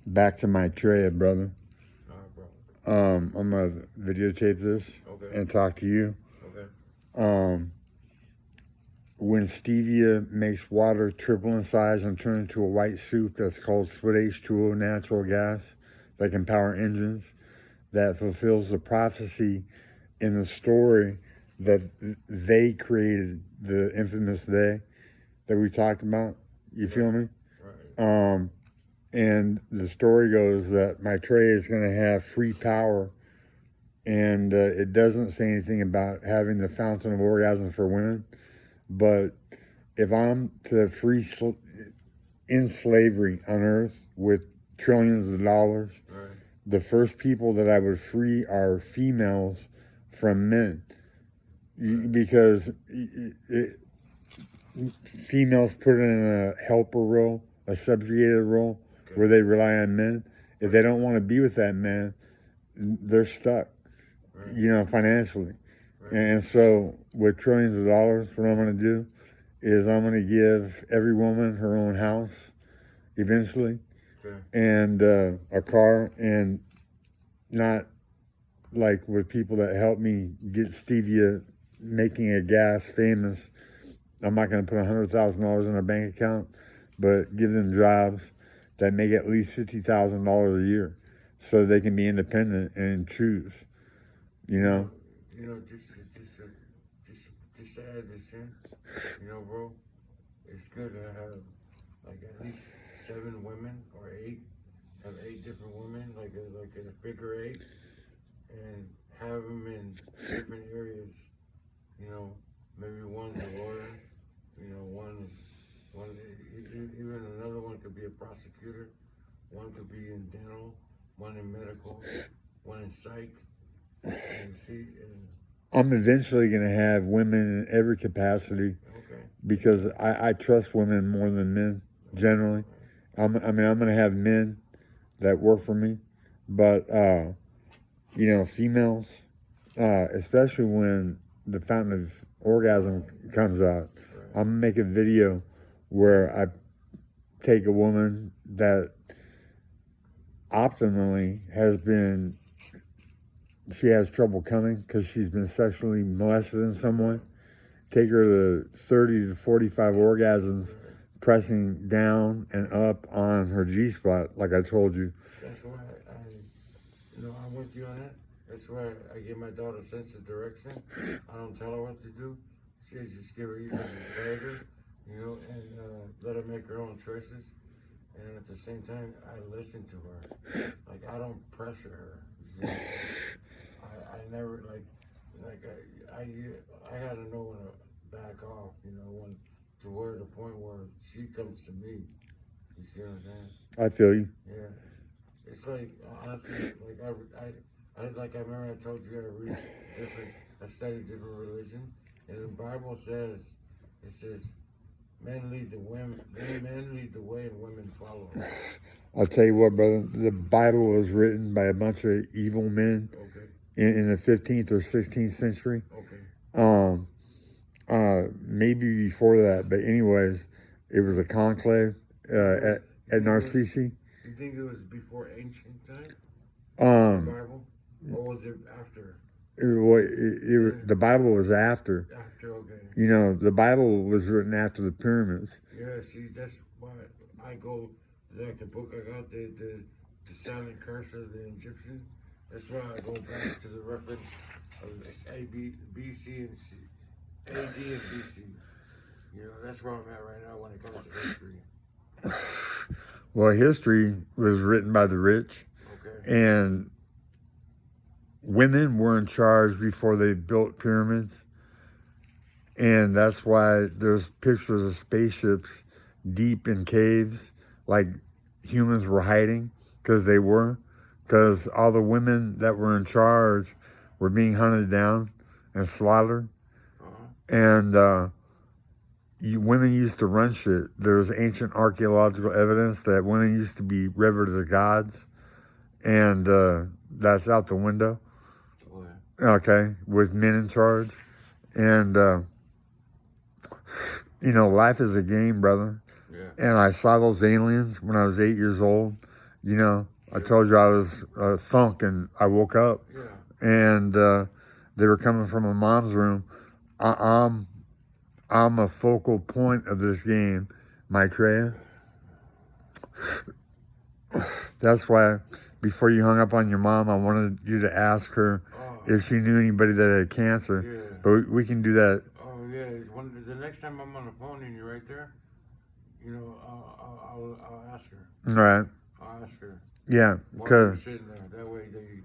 Back to Maitreya, brother. All right, bro. I'm gonna videotape this and talk to you. Okay. When stevia makes water triple in size and turn into a white soup that's called split H2O natural gas that can power engines, that fulfills the prophecy in the story that they created, the infamous they that we talked about. You feel me? Right. And the story goes that Maitreya is going to have free power, and it doesn't say anything about having the fountain of orgasm for women. But if I'm to in slavery on Earth with trillions of dollars, Right. the first people that I would free are females from men, because females put in a helper role, a subjugated role, where they rely on men. If they don't want to be with that man, they're stuck, financially. Right. And so with trillions of dollars, what I'm going to do is I'm going to give every woman her own house eventually, and a car, and not like with people that help me get stevia making a gas famous. I'm not going to put $100,000 in a bank account, but give them jobs that make at least $50,000 a year, so they can be independent and choose. Just to add this in, bro, it's good to have like at least 7 women or 8, have 8 different women, like a figure 8, and have them in different areas. Maybe one's a lawyer, even another one could be a prosecutor, one could be in dental, one in medical, one in psych. I'm eventually going to have women in every capacity, because I trust women more than men generally. I'm going to have men that work for me, but females, especially when the fountain of orgasm comes out. I'm going to make a video where I take a woman that optimally she has trouble coming because she's been sexually molested in some way. Take her to 30 to 45 orgasms, pressing down and up on her G-spot, like I told you. That's why I'm with you on that. That's why I give my daughter a sense of direction. I don't tell her what to do. I just give her even guide her, and let her make her own choices. And at the same time, I listen to her. Like, I don't pressure her. I never, I gotta know when to back off, to where the point where she comes to me. You see what I'm saying? I feel you. Yeah. It's like, honestly, I remember I told you I studied different religion, and the Bible says, men lead the way and women follow. I'll tell you what, brother, the Bible was written by a bunch of evil men in the 15th or 16th century. Maybe before that, but anyways, it was a conclave at Narcissi. Do you think it was before ancient time? The Bible? Or was it after? The Bible was after. After, okay. The Bible was written after the pyramids. Yeah, see, that's why I go, like the book I got, the silent curse of the Egyptian. That's why I go back to the reference of BC and C, AD and BC. That's where I'm at right now when it comes to history. Well, history was written by the rich, and women were in charge before they built pyramids. And that's why there's pictures of spaceships deep in caves, like humans were hiding, because all the women that were in charge were being hunted down and slaughtered. And women used to run shit. There's ancient archaeological evidence that women used to be revered as gods, and that's out the window. Okay, with men in charge. And life is a game, brother. And I saw those aliens when I was 8 years old, You know, I told you I was sunk and I woke up, Yeah. and they were coming from my mom's room. I'm a focal point of this game, Maitreya. That's why before you hung up on your mom, I wanted you to ask her if she knew anybody that had cancer. Yeah. But we can do that. Oh yeah. The next time I'm on the phone and you're right there, you know, I'll ask her. All right. I'll ask her. Yeah. While you're Because sitting there, that way you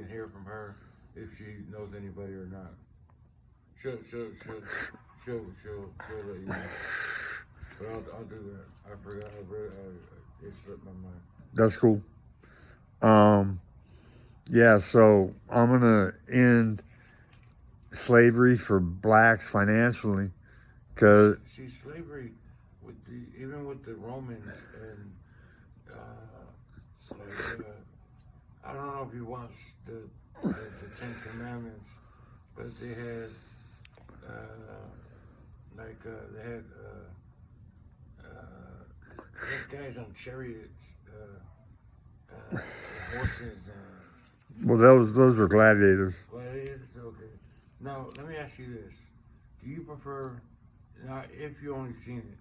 can hear from her if she knows anybody or not. She'll let you know. But I'll do that. I forgot. It slipped my mind. that's cool. Yeah. So I'm gonna end slavery for blacks financially, because See, slavery even with the Romans and I don't know if you watched the Ten Commandments, but they had they had guys on chariots, horses, and well, those were gladiators. gladiators. Okay. Now let me ask you this: do you prefer now if you only seen it,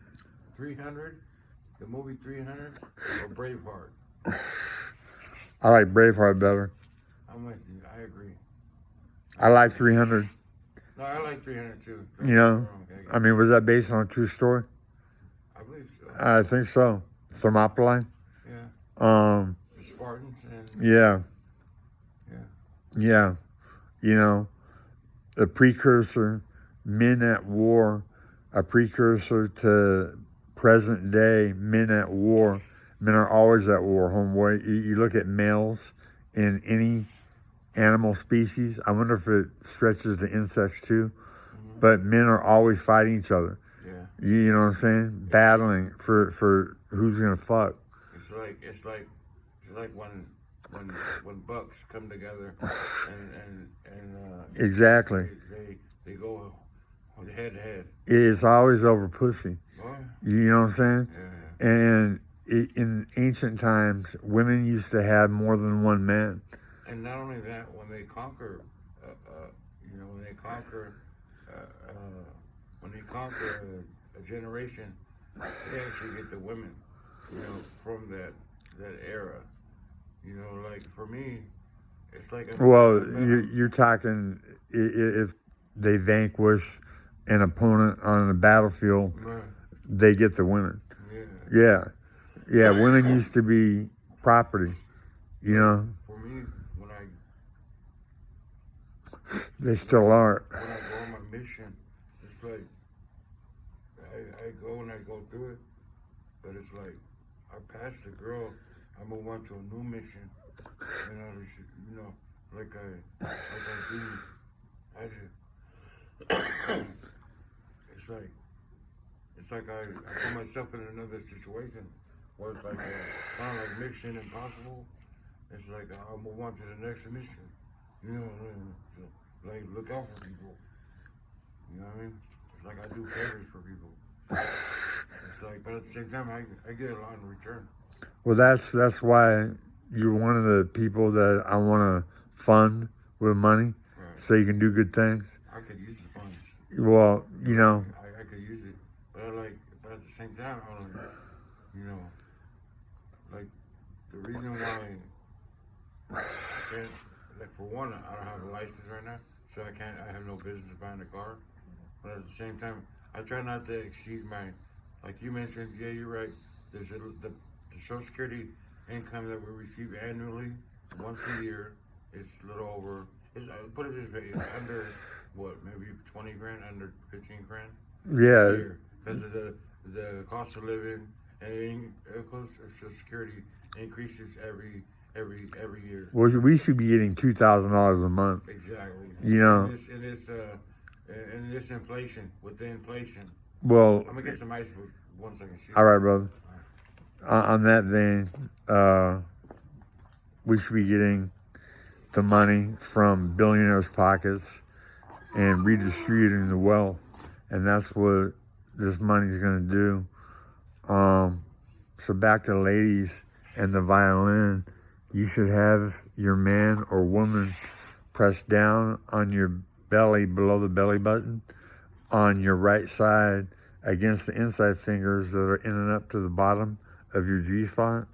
300, the movie 300, or Braveheart? I like Braveheart better. I'm with you. I agree. I like 300. No, I like 300 too. Don't You get me know, wrong, okay? I mean, was that based on a true story? I believe so. I think so. Thermopylae. Yeah. Um, The Spartans and yeah, yeah. yeah. You know, the precursor, men at war, a precursor to present day men at war. Men are always at war, homeboy. You look at males in any animal species. I wonder if it stretches to insects too. But men are always fighting each other. Yeah. You know what I'm saying? Battling for who's gonna fuck. It's like when bucks come together and Exactly. they go head to head. It's always over pussy. Oh, You know what I'm saying? yeah. And in ancient times, women used to have more than one man. And not only that, when they conquer, when they conquer, a generation, they actually get the women, from that era. Like for me, it's like Well, you're talking if they vanquish an opponent on the battlefield, they get the women. yeah. Yeah. Women used to be property. You know, For me, when I they still are. when I go on my mission, it's like I go and I go through it, but it's like I pass the girl, I move on to a new mission, and like I do, I just, it's like I put myself in another situation where it's like kind of like Mission Impossible. It's like I'll move on to the next mission. So, like look out for people. You know what I mean? It's like I do favors for people. It's like, but at the same time, I get a lot in return. Well, that's why you're one of the people that I want to fund with money, Right. so you can do good things. I could use the funds. Well, I could use it, but but at the same time, I don't, like the reason why I can't, like for one, I don't have a license right now, so I have no business buying a car. But at the same time, I try not to exceed like you mentioned, yeah, you're right. There's the Social Security income that we receive annually, once a year, is a little over. Put it this way, it's under what, maybe 20 grand, under 15 grand. yeah, Because of the cost of living and Social Security increases every year. well, we should be getting $2,000 a month. Exactly. You know. And this inflation, with the inflation. Well, I'm gonna get some ice for 1 second. all right, brother. On that vein, we should be getting the money from billionaires' pockets and redistributing the wealth, and that's what this money's going to do. So back to ladies and the violin, you should have your man or woman press down on your belly below the belly button on your right side against the inside fingers that are in and up to the bottom of your G-spot,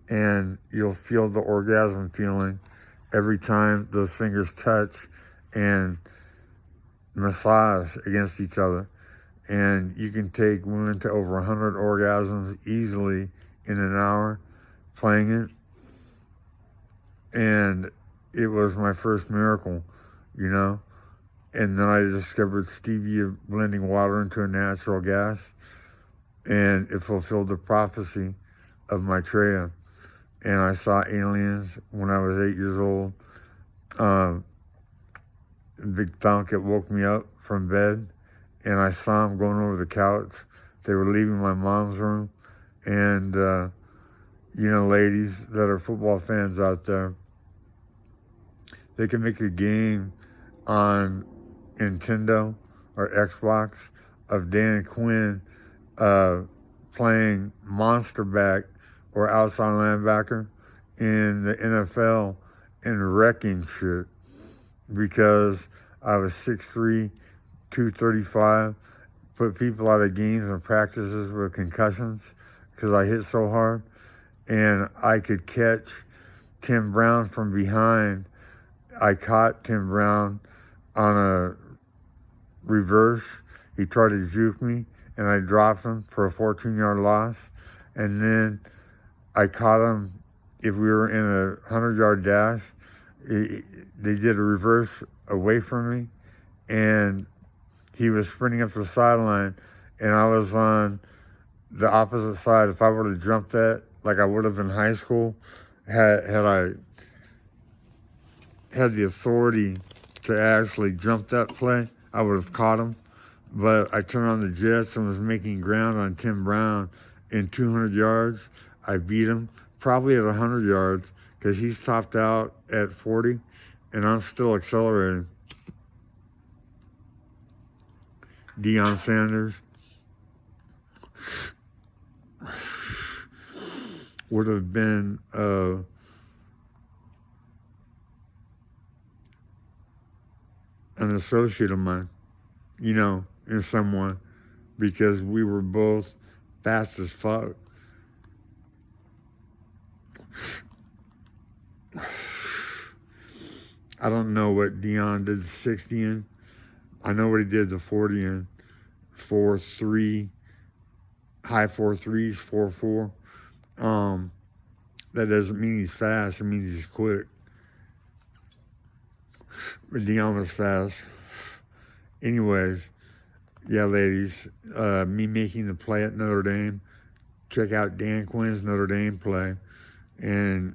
and you'll feel the orgasm feeling every time those fingers touch and massage against each other. And you can take women to over 100 orgasms easily in an hour playing it. And it was my first miracle, you know. And then I discovered stevia blending water into a natural gas, and it fulfilled the prophecy of Maitreya. And I saw aliens when I was 8 years old. Big thunk, it woke me up from bed, and I saw them going over the couch. They were leaving my mom's room. And, you know, ladies that are football fans out there, they can make a game on Nintendo or Xbox of Dan Quinn playing monster back or outside linebacker in the NFL and wrecking shit, because I was 6'3", 235, put people out of games and practices with concussions because I hit so hard. And I could catch Tim Brown from behind. I caught Tim Brown on a reverse. He tried to juke me, and I dropped him for a 14-yard loss. And then I caught him if we were in a 100-yard dash. They did a reverse away from me, and he was sprinting up the sideline, and I was on the opposite side. If I would have jumped that, like I would have in high school, had I had the authority to actually jump that play, I would have caught him. But I turned on the jets and was making ground on Tim Brown in 200 yards. I beat him probably at 100 yards because he's topped out at 40, and I'm still accelerating. Deion Sanders would have been an associate of mine, you know, in someone, because we were both fast as fuck. I don't know what Deion did the 60 in. I know what he did the 40 in. 4.3, high 4.3s, 4.4. That doesn't mean he's fast. It means he's quick. But Deion was fast. Anyways, yeah, ladies, me making the play at Notre Dame, check out Dan Quinn's Notre Dame play, and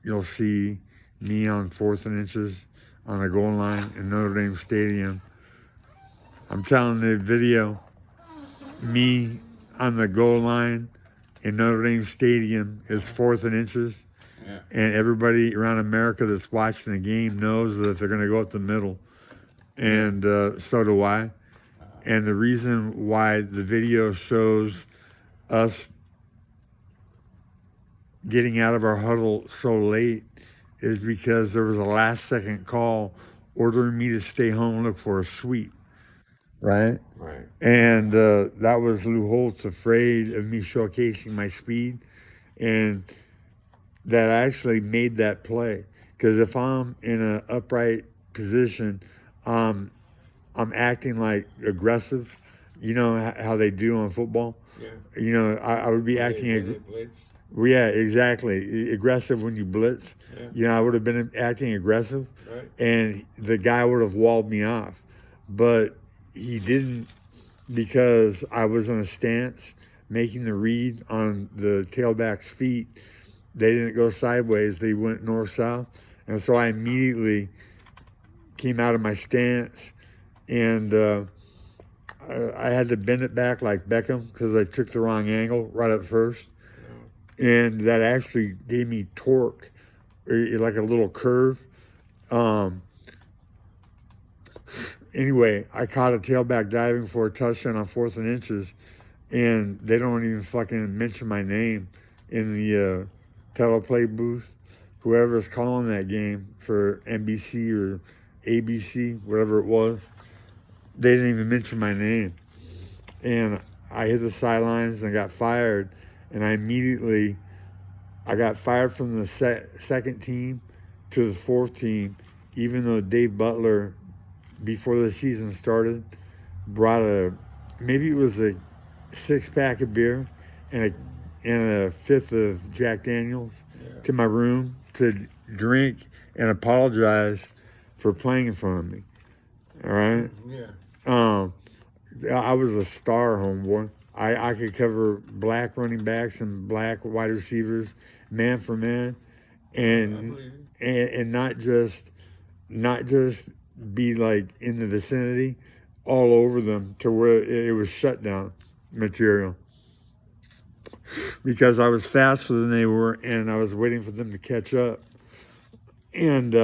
you'll see me on 4th and inches on a goal line in Notre Dame Stadium. I'm telling the video, me on the goal line in Notre Dame Stadium is 4th and inches. Yeah. And everybody around America that's watching the game knows that they're going to go up the middle. And so do I. And the reason why the video shows us getting out of our huddle so late is because there was a last-second call ordering me to stay home and look for a suite. Right? Right. And that was Lou Holtz afraid of me showcasing my speed. And that actually made that play. Because if I'm in an upright position, I'm acting like aggressive. You know how they do on football? Yeah. You know, I would be acting... Well, yeah, exactly. Aggressive when you blitz. Yeah. You know, I would have been acting aggressive. Right. And the guy would have walled me off. But he didn't, because I was in a stance making the read on the tailback's feet. They didn't go sideways. They went north-south. And so I immediately came out of my stance, and I had to bend it back like Beckham because I took the wrong angle right at first. And that actually gave me torque, like a little curve. Anyway, I caught a tailback diving for a touchdown on 4th and inches, and they don't even fucking mention my name in the teleplay booth, whoever's calling that game for NBC or ABC, whatever it was, they didn't even mention my name. And I hit the sidelines and got fired. And I got fired from the second team to the fourth team, even though Dave Butler, before the season started, brought maybe it was a 6-pack of beer and a fifth of Jack Daniels to my room to drink and apologize for playing in front of me. All right? Yeah. I was a star, homeboy. I could cover black running backs and black wide receivers, man for man, and not just be like in the vicinity, all over them to where it was shut down material. Because I was faster than they were, and I was waiting for them to catch up. And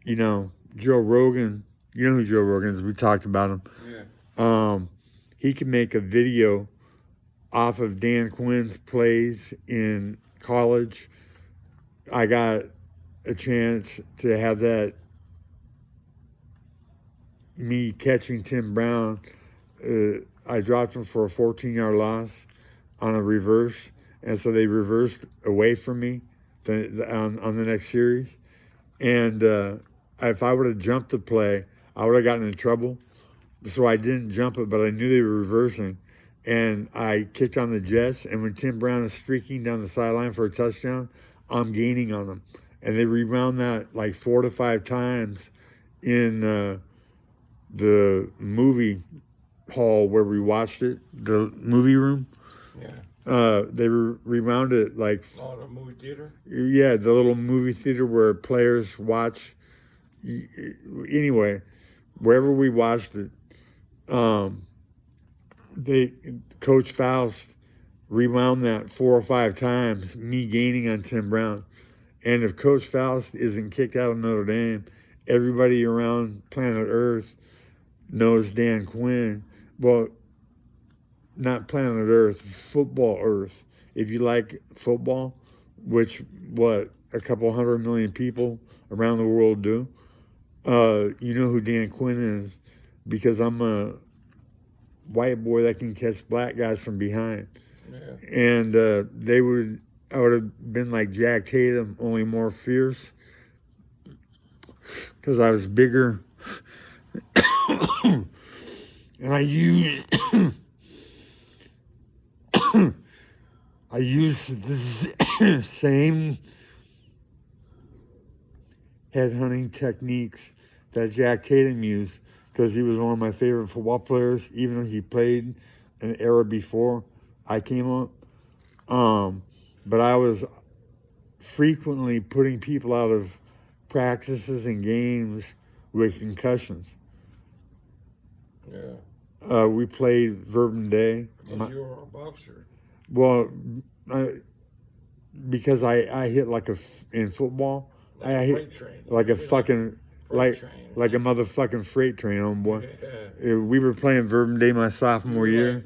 you know, Joe Rogan. You know who Joe Rogan is? We talked about him. Yeah. He can make a video off of Dan Quinn's plays in college. I got a chance to have that, me catching Tim Brown. I dropped him for a 14-yard loss on a reverse, and so they reversed away from me on the next series. And if I would have jumped the play, I would have gotten in trouble. So I didn't jump it, but I knew they were reversing. And I kicked on the Jets, and when Tim Brown is streaking down the sideline for a touchdown, I'm gaining on them. And they rebound that like 4 to 5 times in the movie hall where we watched it, the movie room. Yeah. They rewound it like... Oh, the movie theater? Yeah, the little movie theater where players watch. Anyway, wherever we watched it, Coach Faust rewound that 4 or 5 times, me gaining on Tim Brown. And if Coach Faust isn't kicked out of Notre Dame, everybody around planet Earth knows Dan Quinn. Well, not planet Earth, football Earth. If you like football, which a couple 100 million people around the world do, you know who Dan Quinn is, because I'm a white boy that can catch black guys from behind. Yeah. And I would have been like Jack Tatum, only more fierce, because I was bigger. And I used the same headhunting techniques that Jack Tatum used, because he was one of my favorite football players, even though he played an era before I came up. But I was frequently putting people out of practices and games with concussions. Yeah. We played Verbum Day. Because you were a boxer. Well, because I hit in football, Like I hit train. like a fucking like a motherfucking freight train, homeboy. Yeah. We were playing Verbum Day my sophomore year.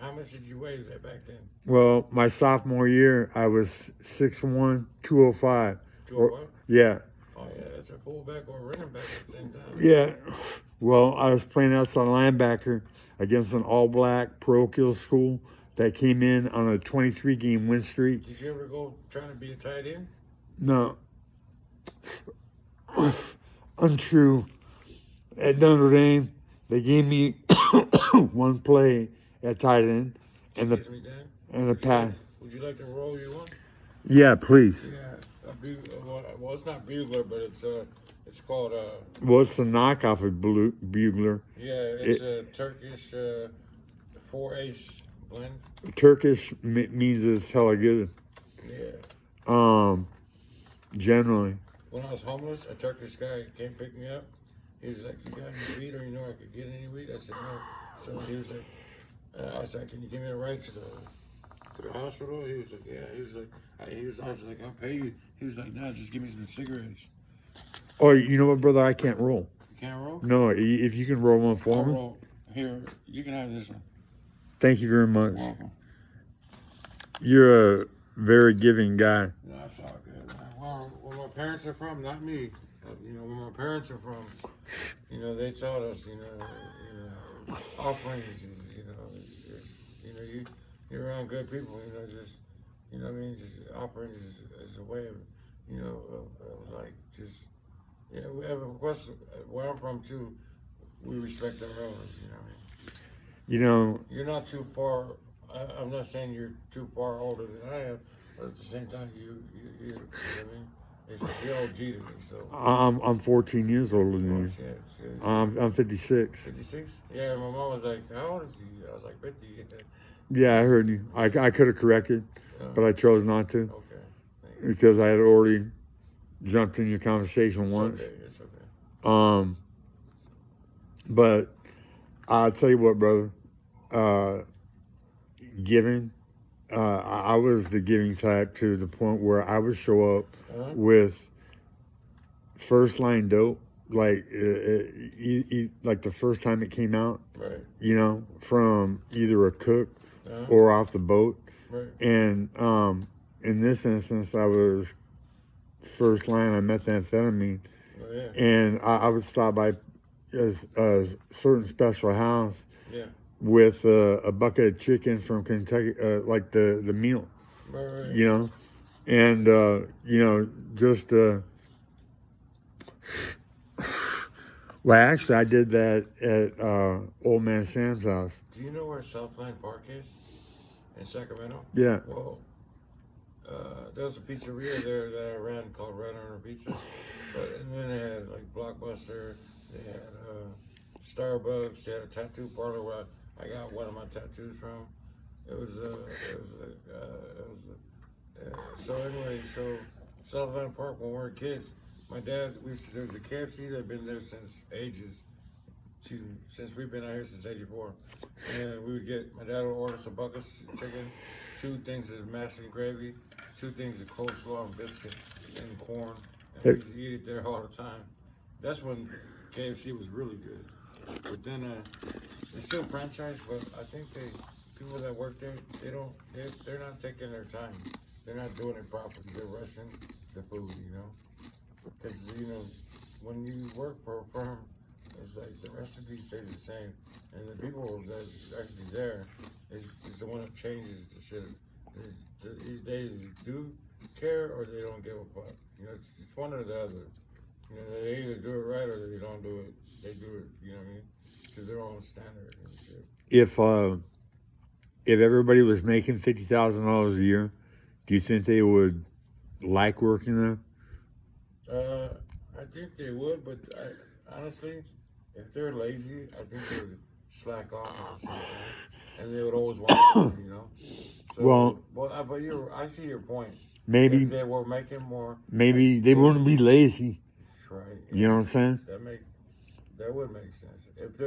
How much did you weigh back then? Well, my sophomore year, I was 6'1", 205. 205? Yeah. Oh, yeah, that's a fullback or a running back at the same time. Yeah. Well, I was playing outside linebacker against an all-black parochial school that came in on a 23-game win streak. Did you ever go trying to be a tight end? No. Untrue. At Notre Dame, they gave me one play at tight end and the pass. Would you like to roll you one? Yeah, please. Yeah, well, it's not bugler, but it's called Well, it's a knockoff of bugler. Yeah, it's a Turkish 4-ace blend. Turkish means it's hella good. Yeah. Generally. When I was homeless, a Turkish guy came pick me up. He was like, "You got any weed, or you know I could get any weed?" I said, "No." So he was like, I said, "Can you give me a ride to the hospital?" He was like, "Yeah." He was like, I was like, "I'll pay you." He was like, "No, just give me some cigarettes." Oh, you know what, brother? I can't roll. You can't roll? No, if you can roll one for me. Roll. Here, you can have this one. Thank you very much. You're welcome. You're a very giving guy. No, that's all good. Where my parents are from, not me. Where my parents are from, they taught us, offerings is, you're around good people, just, what I mean, just offerings is a way of, of like, just, of course, where I'm from too, we respect our elders, you know what I mean? You're not too far, I'm not saying you're too far older than I am, but at the same time, you know what I mean? You're OG to me, so. I'm 14 years older than you. Shit. I'm 56. 56? Yeah, my mom was like, how old is he? I was like, 50. Yeah, I heard you. I could have corrected, but I chose not to Okay. because I had already jumped in your conversation once. It's okay. But I'll tell you what, brother. Giving. I was the giving type to the point where I would show up with first line dope, like like the first time it came out, right. From either a cook or off the boat. Right. And in this instance, I was first line on methamphetamine, and I would stop by a certain special house. Yeah. With a bucket of chicken from Kentucky, like the meal, right. And just well, actually, I did that at Old Man Sam's house. Do you know where Southland Park is in Sacramento? Yeah. Well, there was a pizzeria there that I ran called Red Earner Pizza, and then they had like Blockbuster, they had Starbucks, they had a tattoo parlor where I got one of my tattoos from. So anyway, Southland Park when we were kids, my dad, there's a KFC that's been there since ages, since we've been out here since '84, and my dad would order some buckets of chicken, 2 things of mashed and gravy, 2 things of coleslaw and biscuit and corn, and we used to eat it there all the time. That's when KFC was really good. But then it's still franchised, but I think people that work there, they're not taking their time. They're not doing it properly. They're rushing the food, Because, when you work for a firm, it's like the recipe stays the same. And the people that's actually there is the one that changes the shit. They do care or they don't give a fuck. It's one or the other. They either do it right or they don't do it. They do it, you know what I mean? To their own standard and shit. If everybody was making $50,000 a year, do you think they would like working there? I think they would, but honestly, if they're lazy, I think they would slack off at the same time, and they would always want to, So, I see your point. Maybe if they were making more. Maybe they wouldn't be lazy. Right. You know what I'm saying? That would make sense. If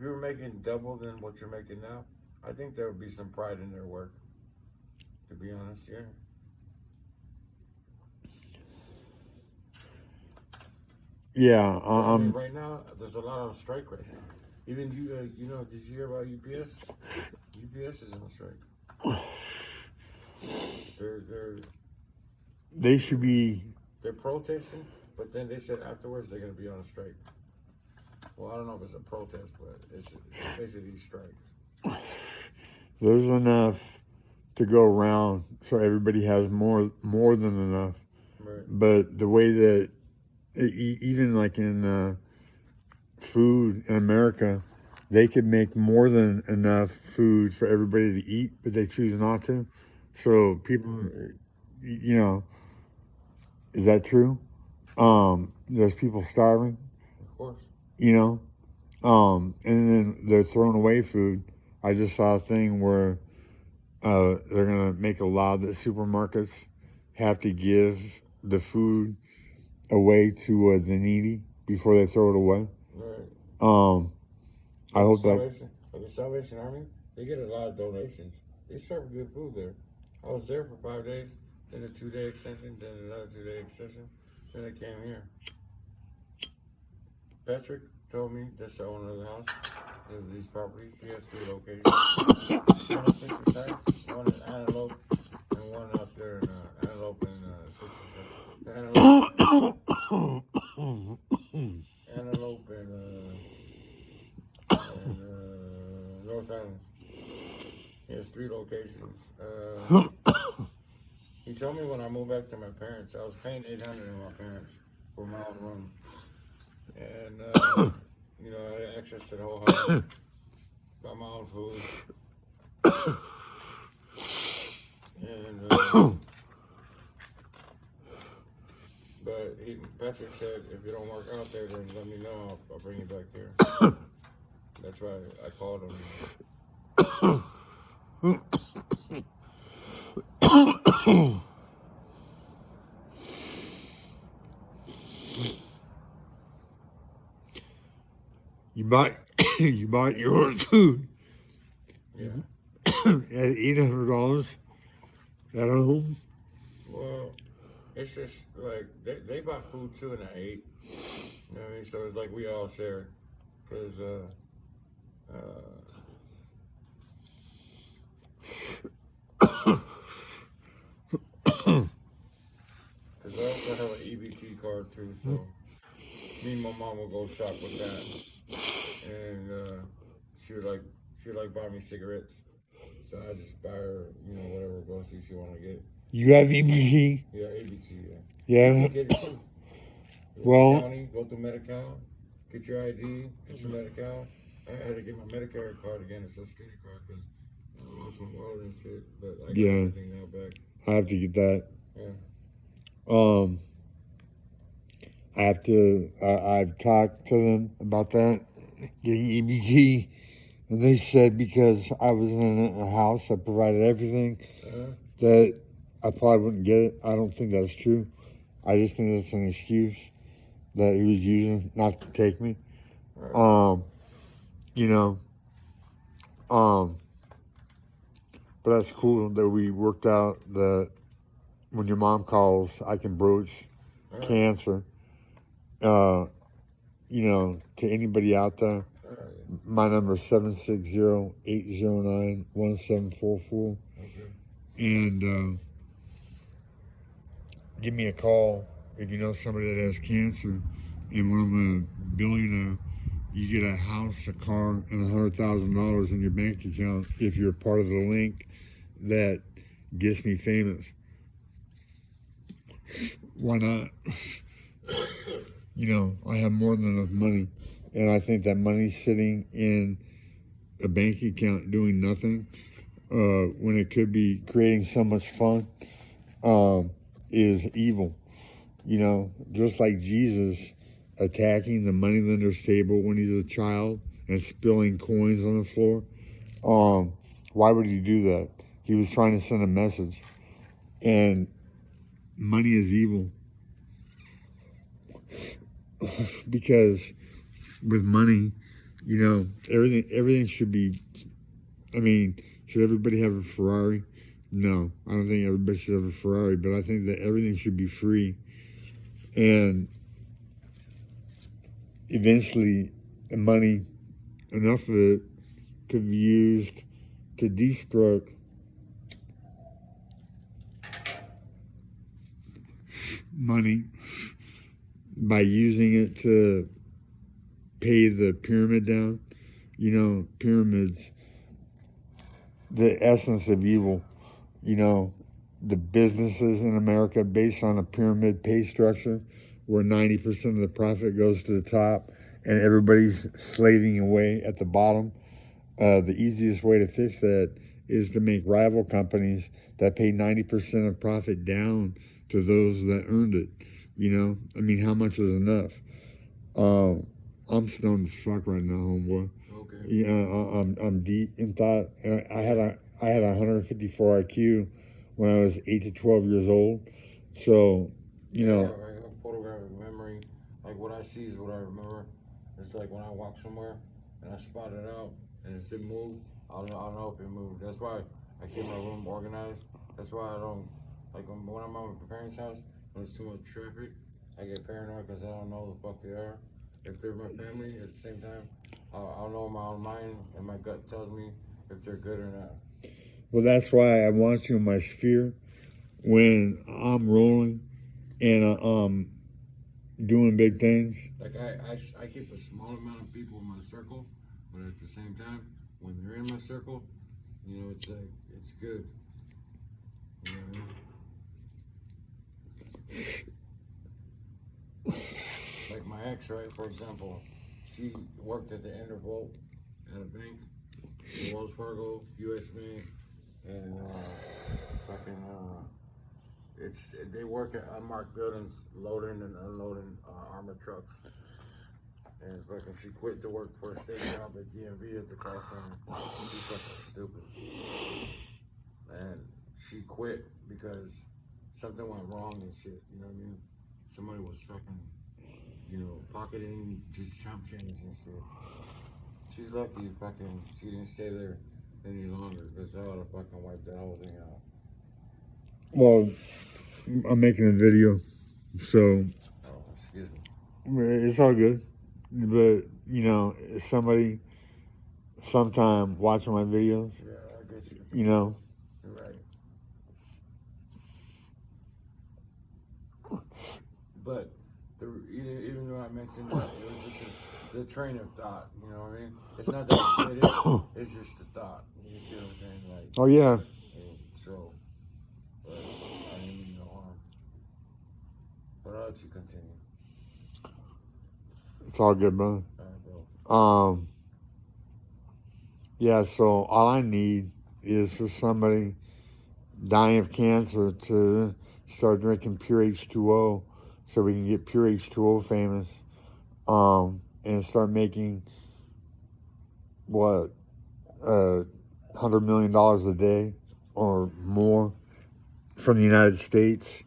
you're making double than what you're making now, I think there would be some pride in their work. To be honest, yeah. Yeah. I mean, right now, there's a lot of strike right now. Even did you hear about UPS? UPS is on strike. They should be. They're protesting, but then they said afterwards they're going to be on a strike. Well, I don't know if it's a protest, but it's basically a strike. There's enough to go around, so everybody has more than enough. Right. But the way that, even like in food in America, they could make more than enough food for everybody to eat, but they choose not to. So people, is that true? There's people starving. Of course. And then they're throwing away food. I just saw a thing where they're gonna make a law that supermarkets have to give the food away to the needy before they throw it away. Right. I hope that. The Salvation Army, they get a lot of donations. They serve good food there. I was there for 5 days, then a 2-day extension, then another 2-day extension, then I came here. Patrick told me, that's the owner of the house, of these properties. He has 3 locations. One in Citrus Heights, one in Antelope, and and one out there in Antelope and Antelope, Antelope and North Islands. He has 3 locations. He told me when I moved back to my parents, I was paying $800 to my parents for my own room, and you know, I had access to the whole house, got my own food, and but Patrick said if you don't work out there, then let me know. I'll bring you back here. That's why I called him. You bought your food Yeah. at $800 at home. Well, it's just like they bought food too, and I ate. You know what I mean? So it's like we all share, cause I also have an EBT card too, so me and my mom will go shop with that, and she would like buy me cigarettes, so I just buy her, you know, whatever groceries she want to get. You have EBT? Yeah, EBT, yeah. Yeah. You get it too. Well, County, go through Medi-Cal, get your ID, get your Medi-Cal. I had to get my Medicare card again, a Social Security card, because I lost my wallet and shit, but I got everything now back. I have to get that. Yeah. I've talked to them about that, getting EBT, and they said because I was in a house that provided everything, that I probably wouldn't get it. I don't think that's true. I just think that's an excuse that he was using not to take me. Right. You know, but that's cool that we worked out that when your mom calls, I can broach cancer. You know, to anybody out there, my number is 760-809-1744. And give me a call if you know somebody that has cancer. And when I'm a billionaire, you get a house, a car, and $100,000 in your bank account if you're part of the link that gets me famous. Why not? You know, I have more than enough money, and I think that money sitting in a bank account doing nothing when it could be creating so much fun is evil. You know, just like Jesus attacking the moneylender's table when he's a child and spilling coins on the floor. Why would he do that? He was trying to send a message, and money is evil. Because with money, you know, everything should be, I mean, should everybody have a Ferrari? No, I don't think everybody should have a Ferrari, but I think that everything should be free. And eventually, the money, enough of it, could be used to destruct money by using it to pay the pyramid down. You know, pyramids, the essence of evil. You know, the businesses in America based on a pyramid pay structure where 90% of the profit goes to the top and everybody's slaving away at the bottom. The easiest way to fix that is to make rival companies that pay 90% of profit down to those that earned it. You know, I mean, how much is enough? I'm stoned as fuck right now, homeboy. Okay. Yeah, I'm deep in thought. I had a 154 IQ when I was 8 to 12 years old. So, you know. I have photographic memory. Like what I see is what I remember. It's like when I walk somewhere and I spot it out, and if it moved, I'll know if it moved. That's why I keep my room organized. That's why I don't, like when I'm at my parents' house, when there's too much traffic, I get paranoid because I don't know the fuck they are. If they're my family, at the same time, I'll know in my own mind, and my gut tells me if they're good or not. Well, that's why I want you in my sphere, when I'm rolling and doing big things. Like I keep a small amount of people in my circle, but at the same time, when they're in my circle, you know, it's like it's good. You know what I mean? Like my ex, right? For example, she worked at the Interval at a bank, Wells Fargo, U.S. Bank, and fucking they work at unmarked buildings, loading and unloading armored trucks. And fucking she quit to work for a state job at DMV at the call center. She's fucking stupid. And she quit because something went wrong and shit. You know what I mean? Somebody was fucking, you know, pocketing just chump change and shit. She's lucky fucking she didn't stay there any longer because I would have fucking wiped that whole thing out. Well, I'm making a video, so Oh, excuse me. it's all good. But, you know, if somebody sometime watching my videos, Yeah, I get you. you know, You're right. But even though I mentioned that, it was just the train of thought. You know what I mean? It's not that it is. It's just the thought. You see what I'm saying? Like, oh yeah, and so, but I didn't mean no harm. But I'll let you continue. it's all good, brother. All right, bro. Yeah, so all I need is for somebody dying of cancer to start drinking pure H2O so we can get pure H2O famous, and start making, what, $100 million a day or more from the United States,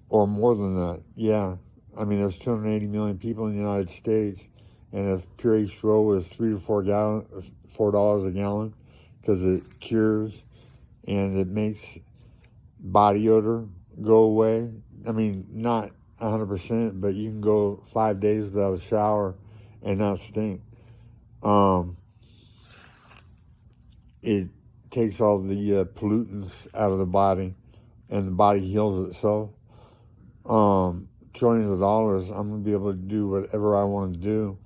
or more than that. Yeah, I mean, there's 280 million people in the United States, and if pure H2O is $4 a gallon, because it cures and it makes body odor go away. I mean, not 100%, but you can go 5 days without a shower and not stink. It takes all the pollutants out of the body, and the body heals itself. Trillions of dollars, I'm gonna be able to do whatever I want to do,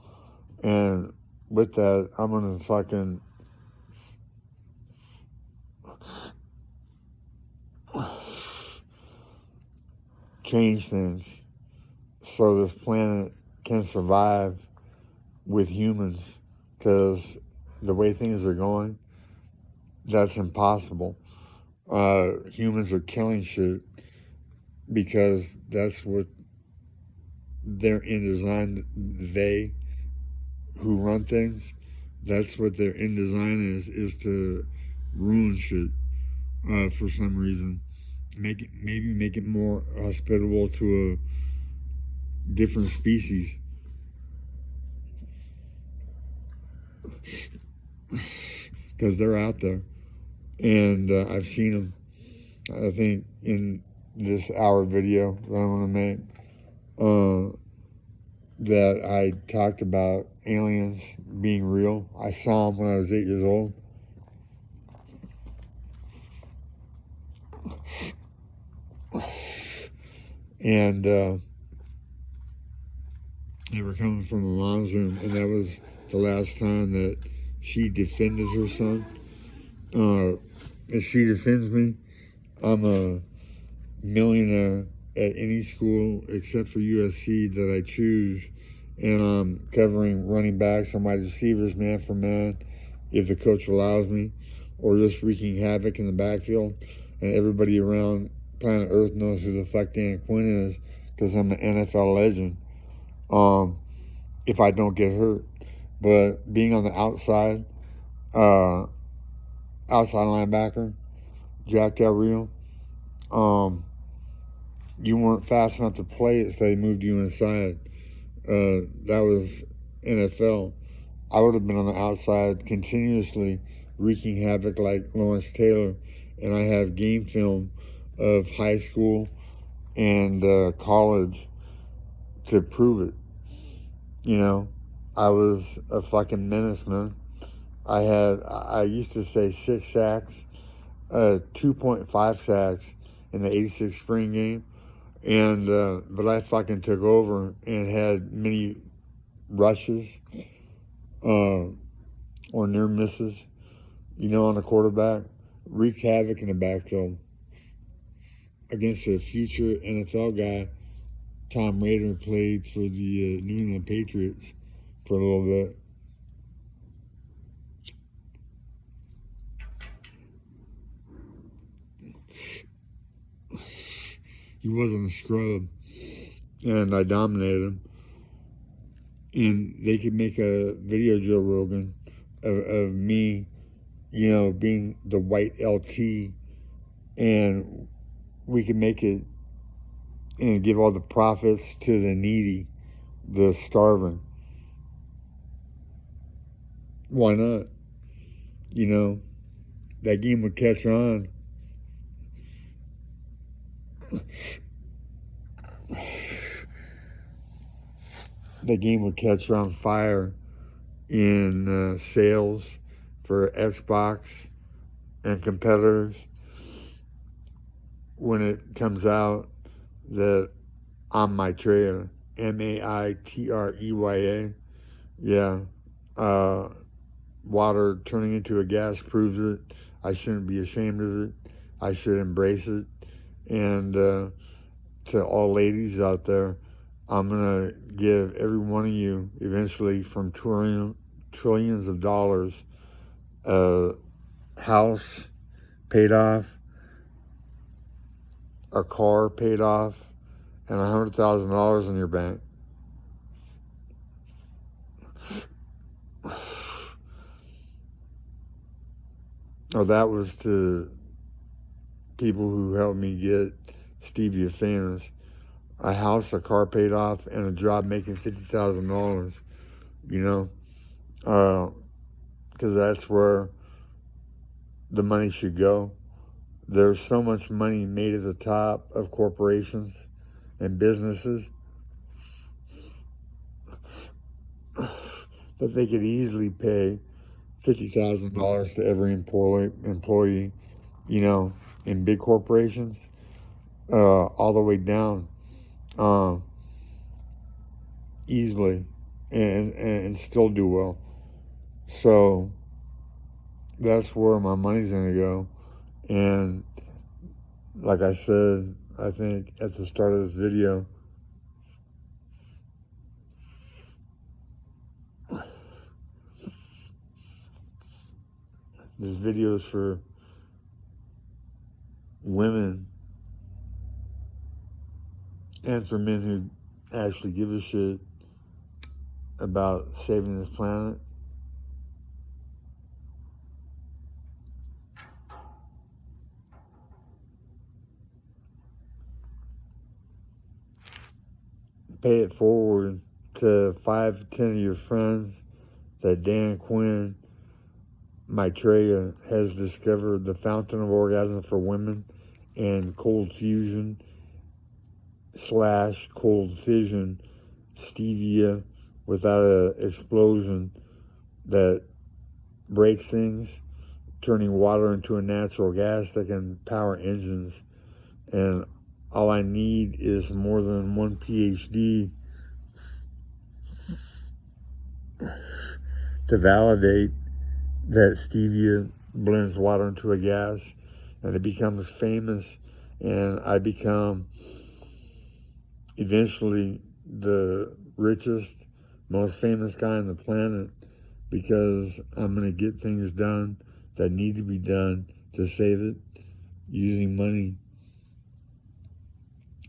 and with that, I'm gonna fucking change things so this planet can survive with humans, because the way things are going, that's impossible. Humans are killing shit because that's what they're in design. They who run things, that's what their in design is to ruin shit for some reason. Make it more hospitable to a different species. Because they're out there, and I've seen them. I think in this hour video that I'm gonna make, that I talked about aliens being real. I saw them when I was 8 years old. And they were coming from my mom's room, and that was the last time that she defended her son. If she defends me, I'm a millionaire at any school except for USC that I choose, and I'm covering running backs and wide receivers man for man if the coach allows me, or just wreaking havoc in the backfield, and everybody around planet Earth knows who the fuck Dan Quinn is because I'm an NFL legend. If I don't get hurt. But being on the outside linebacker, Jack Del Rio, you weren't fast enough to play it, so they moved you inside. That was NFL. I would have been on the outside continuously wreaking havoc like Lawrence Taylor, and I have game film of high school and college to prove it. You know, I was a fucking menace, man. I used to say 6 sacks 2.5 sacks in the '86 spring game, and but I fucking took over and had many rushes or near misses, on the quarterback, wreaked havoc in the backfield against a future NFL guy. Tom Rader played for the New England Patriots for a little bit. He wasn't a scrub, and I dominated him. And they could make a video, Joe Rogan, of me, being the white LT, and we could make it and give all the profits to the needy, the starving. Why not? That game would catch on. That game would catch on fire in sales for Xbox and competitors when it comes out that I'm Maitreya, Maitreya. Yeah. Water turning into a gas proves it. I shouldn't be ashamed of it. I should embrace it. And to all ladies out there, I'm going to give every one of you, eventually, from trillions of dollars, a house paid off, a car paid off, and $100,000 in your bank. Oh, that was to people who helped me get Stevia famous. A house, a car paid off, and a job making $50,000, because that's where the money should go. There's so much money made at the top of corporations and businesses that they could easily pay $50,000 to every employee, in big corporations, all the way down, easily, and still do well. So that's where my money's gonna go. And like I said, I think at the start of this video, this video is for women and for men who actually give a shit about saving this planet. Pay it forward to 5 to 10 of your friends that Dan Quinn Maitreya has discovered the fountain of orgasm for women and cold fusion / cold fission stevia without an explosion that breaks things, turning water into a natural gas that can power engines. And all I need is more than one PhD to validate that stevia blends water into a gas, and it becomes famous, and I become eventually the richest, most famous guy on the planet, because I'm going to get things done that need to be done to save it using money.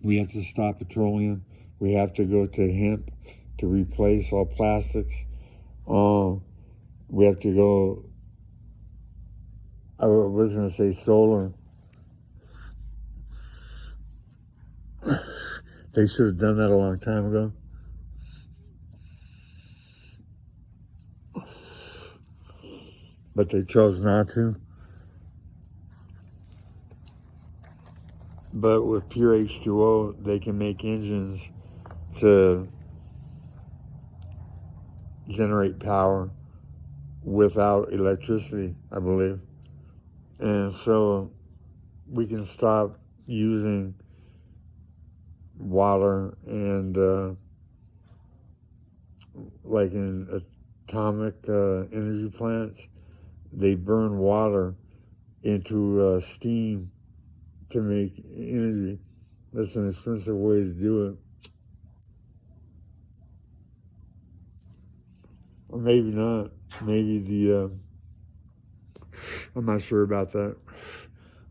We have to stop petroleum. We have to go to hemp to replace all plastics. We have to go, I was going to say solar. They should have done that a long time ago. But they chose not to. But with pure H2O, they can make engines to generate power without electricity, I believe. And so we can stop using water and like in atomic energy plants, they burn water into steam to make energy. That's an expensive way to do it. Or maybe not. Maybe I'm not sure about that.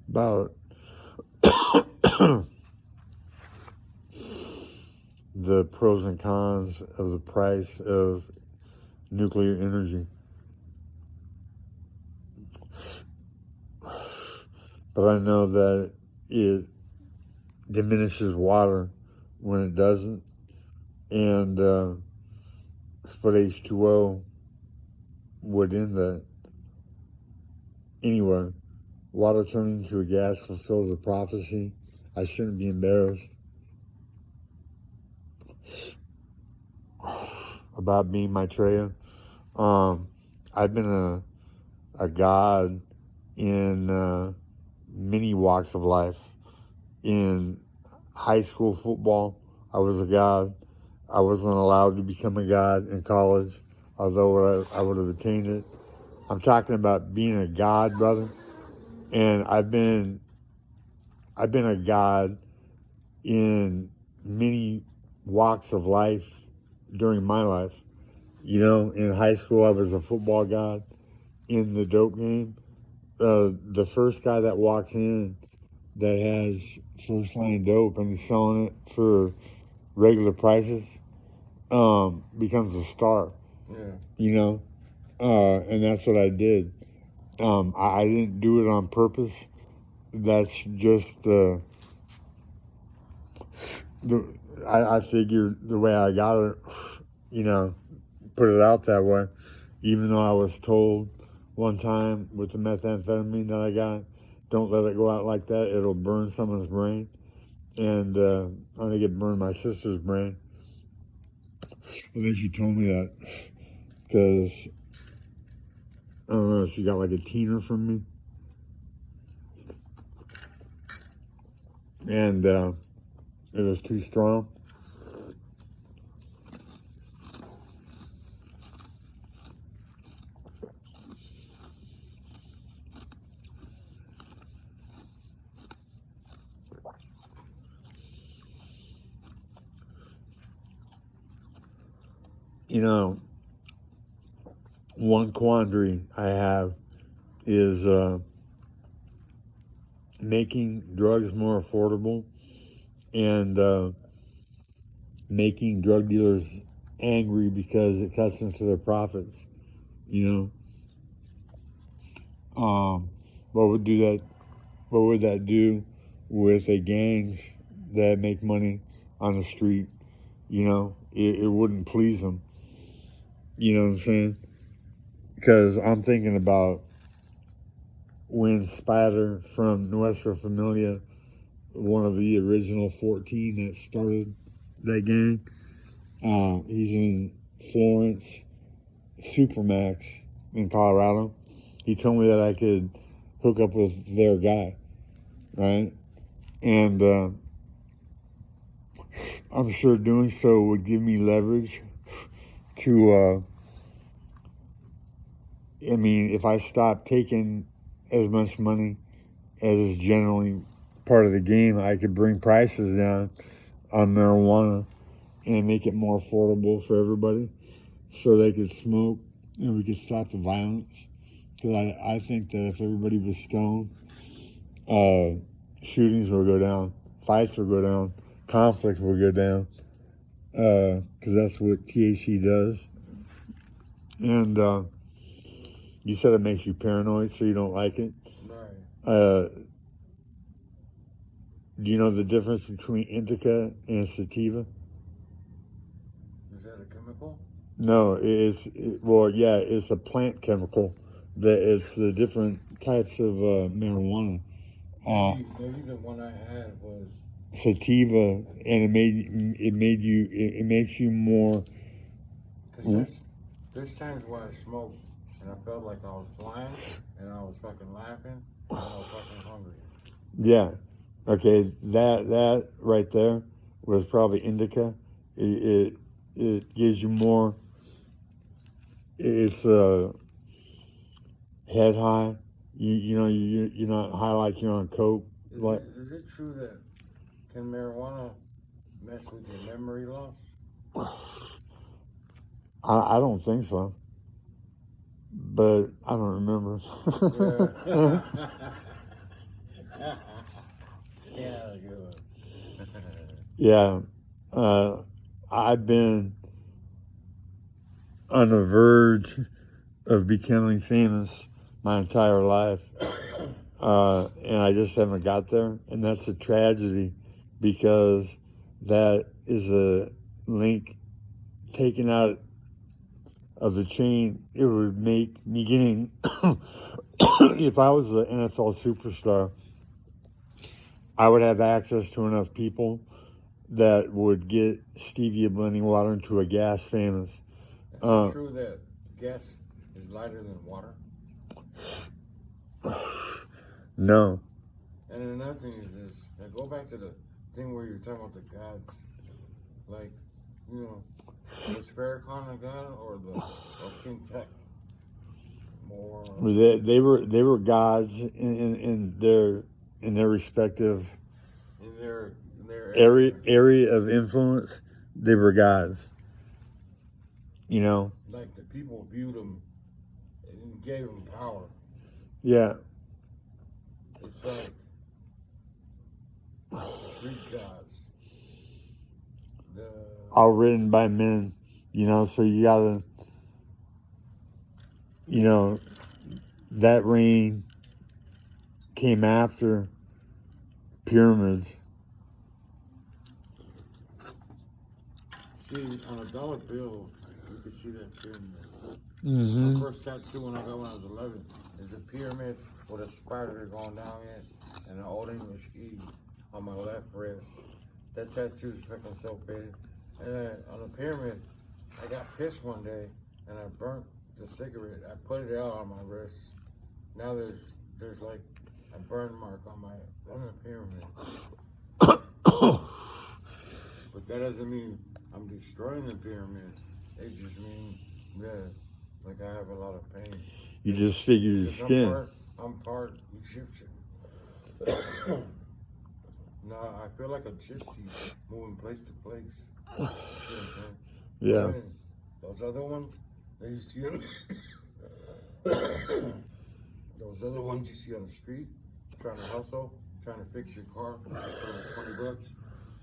About the pros and cons of the price of nuclear energy. But I know that it diminishes water when it doesn't. And split H2O would end that. Anyway, water turning to a gas fulfills a prophecy. I shouldn't be embarrassed about being Maitreya. I've been a god in many walks of life. In high school football, I was a god. I wasn't allowed to become a god in college, although I would have attained it. I'm talking about being a god, brother. And I've been a god in many walks of life during my life. You know, in high school, I was a football god. In the dope game, the first guy that walks in that has first line dope and he's selling it for regular prices becomes a star. Yeah. You know, and that's what I did. I didn't do it on purpose. That's just I figured the way I got it, you know, put it out that way. Even though I was told one time with the methamphetamine that I got, don't let it go out like that. It'll burn someone's brain. And I think it burned my sister's brain. I think she told me that because, I don't know, she got like a teener from me. And it was too strong. You know, one quandary I have is making drugs more affordable and making drug dealers angry because it cuts into their profits. You know, what would do that? What would that do with a gangs that make money on the street? You know, it wouldn't please them. You know what I'm saying? Because I'm thinking about when Spider from Nuestra Familia, one of the original 14 that started that gang, he's in Florence, Supermax in Colorado. He told me that I could hook up with their guy, right? And I'm sure doing so would give me leverage to, I mean, if I stop taking as much money as is generally part of the game, I could bring prices down on marijuana and make it more affordable for everybody so they could smoke and we could stop the violence. Because I think that if everybody was stoned, shootings will go down, fights will go down, conflict will go down, because that's what THC does. And you said it makes you paranoid, so you don't like it. Right. Do you know the difference between indica and sativa? Is that a chemical? No, it's a plant chemical. It's the different types of marijuana. Maybe the one I had was Sativa, and it makes you more. because there's times where I smoked and I felt like I was blind and I was fucking laughing when I was fucking hungry. Yeah. Okay, that right there was probably indica. It gives you more. It's head high. You're not high like you're on coke. Like Is it true that can marijuana mess with your memory loss? I don't think so, but I don't remember. Yeah. Yeah, good. Yeah, I've been on the verge of becoming famous my entire life, and I just haven't got there, and that's a tragedy because that is a link taken out of the chain. It would make me getting, if I was an NFL superstar, I would have access to enough people that would get stevia blending water into a gas famous. Is it true that gas is lighter than water? No. And another thing is this. Now go back to the thing where you're talking about the gods. Like, was Farrakhan a god or King Tech? More They were gods in their respective in their area of influence. They were gods. like the people viewed them and gave them power. Yeah. It's like Greek gods. All written by men. So you gotta, that reign came after pyramids. See, on a dollar bill, you can see that pyramid. Mm-hmm. My first tattoo when I got when I was 11 is a pyramid with a spider going down it and an old English E on my left wrist. That tattoo's fucking so big. And then on the pyramid, I got pissed one day and I burnt the cigarette. I put it out on my wrist. Now there's like a burn mark on the pyramid. But that doesn't mean I'm destroying the pyramid. It just means that like I have a lot of pain. You just figure your skin. I'm part Egyptian. No, I feel like a gypsy moving place to place. You know what I'm saying? Yeah. And those other ones, you see on those other ones you see on the street, trying to hustle, trying to fix your car for like $20.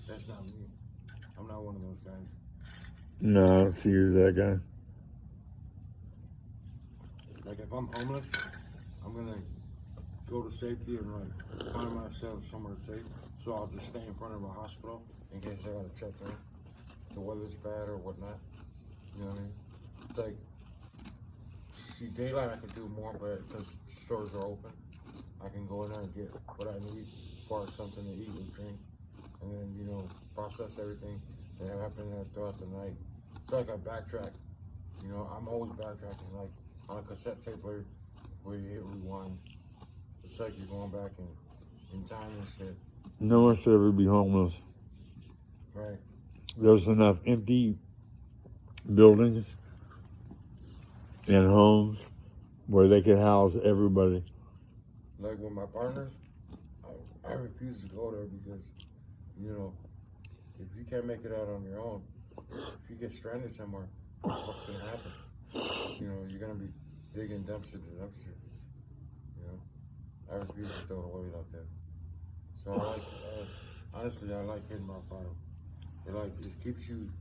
That's not me. I'm not one of those guys. No, I don't see you as that guy. Like if I'm homeless, I'm gonna go to safety and like find myself somewhere safe. So I'll just stay in front of a hospital in case I gotta check in. The weather's bad or whatnot. You know what I mean? It's like, see, daylight I could do more, but because stores are open, I can go in there and get what I need as far as something to eat and drink, and then process everything that happened throughout the night. It's like I backtrack. I'm always backtracking, like on a cassette tape player where you hit rewind. It's like you're going back in time and shit. No one should ever be homeless. Right. There's enough empty buildings and homes where they could house everybody. Like with my partners, I refuse to go there because, if you can't make it out on your own, if you get stranded somewhere, what's gonna happen? You're gonna be digging dumpster to dumpster. I refuse to throw it away like that. So honestly, I like hitting rock bottom. It keeps you,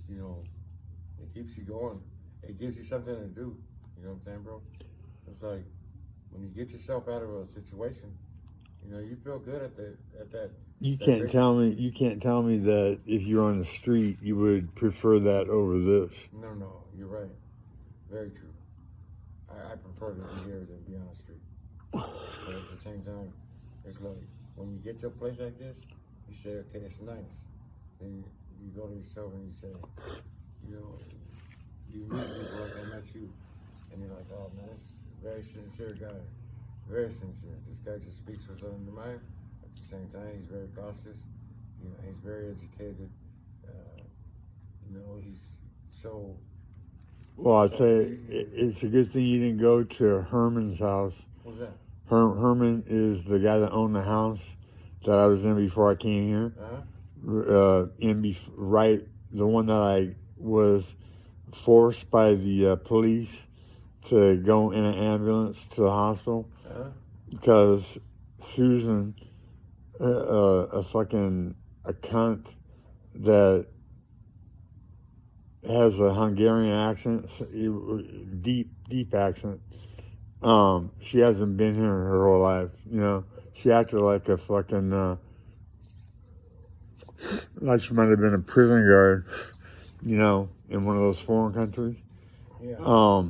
it keeps you going. It gives you something to do. You know what I'm saying, bro? It's like when you get yourself out of a situation, you feel good at that. You can't tell me that if you're on the street, you would prefer that over this. No, you're right. Very true. I prefer to be here than be on the street. But at the same time, it's like when you get to a place like this, you say, okay, it's nice. Then you go to yourself and you say, you meet people like I met you, and you're like, oh man, this is a very sincere guy. Very sincere. This guy just speaks what's on the mind. At the same time, he's very cautious. You know, he's very educated. You know, he's so. Well, I'll So tell you, it's a good thing you didn't go to Herman's house. What's that? Herman is the guy that owned the house that I was in before I came here. Right, the one that I was forced by the police to go in an ambulance to the hospital because Susan, a cunt that has a Hungarian accent, deep accent. She hasn't been here her whole life, you know. She acted like a fucking, like she might have been a prison guard, you know, in one of those foreign countries. Yeah.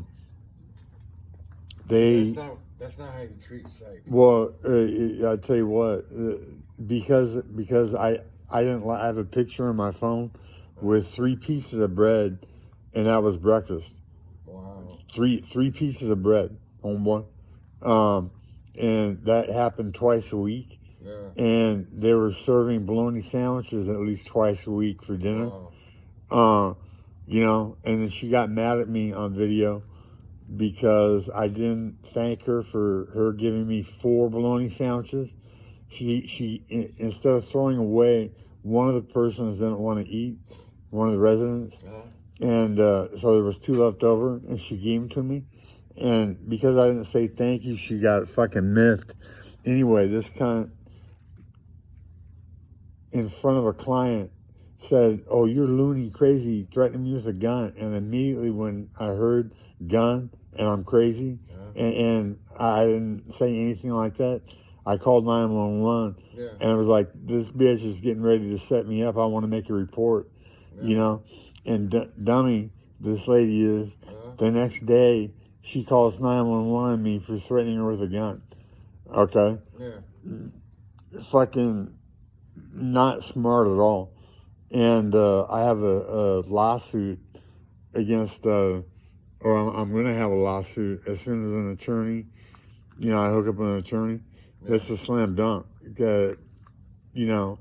They. That's not how you treat psych. Well, I tell you what, because I didn't I have a picture on my phone with 3 pieces of bread, and that was breakfast. Wow. Three pieces of bread, homeboy. And that happened twice a week. Yeah. And they were serving bologna sandwiches at least twice a week for dinner. Wow. You know, and then she got mad at me on video because I didn't thank her for her giving me 4 bologna sandwiches. She instead of throwing away, one of the persons didn't want to eat, one of the residents. And so there was 2 left over, and she gave them to me. And because I didn't say thank you, she got fucking miffed. Anyway, this cunt, in front of a client, said, "Oh, you're loony, crazy, threatening me with a gun." And immediately when I heard gun and I'm crazy, and I didn't say anything like that, I called 911. And I was like, "This bitch is getting ready to set me up. I want to make a report," you know. And dummy, this lady is. The next day, she calls 911 me for threatening her with a gun. Okay? Fucking not smart at all. And I have a lawsuit against, or I'm going to have a lawsuit as soon as an attorney, you know, I hook up an attorney. It's a slam dunk. You know,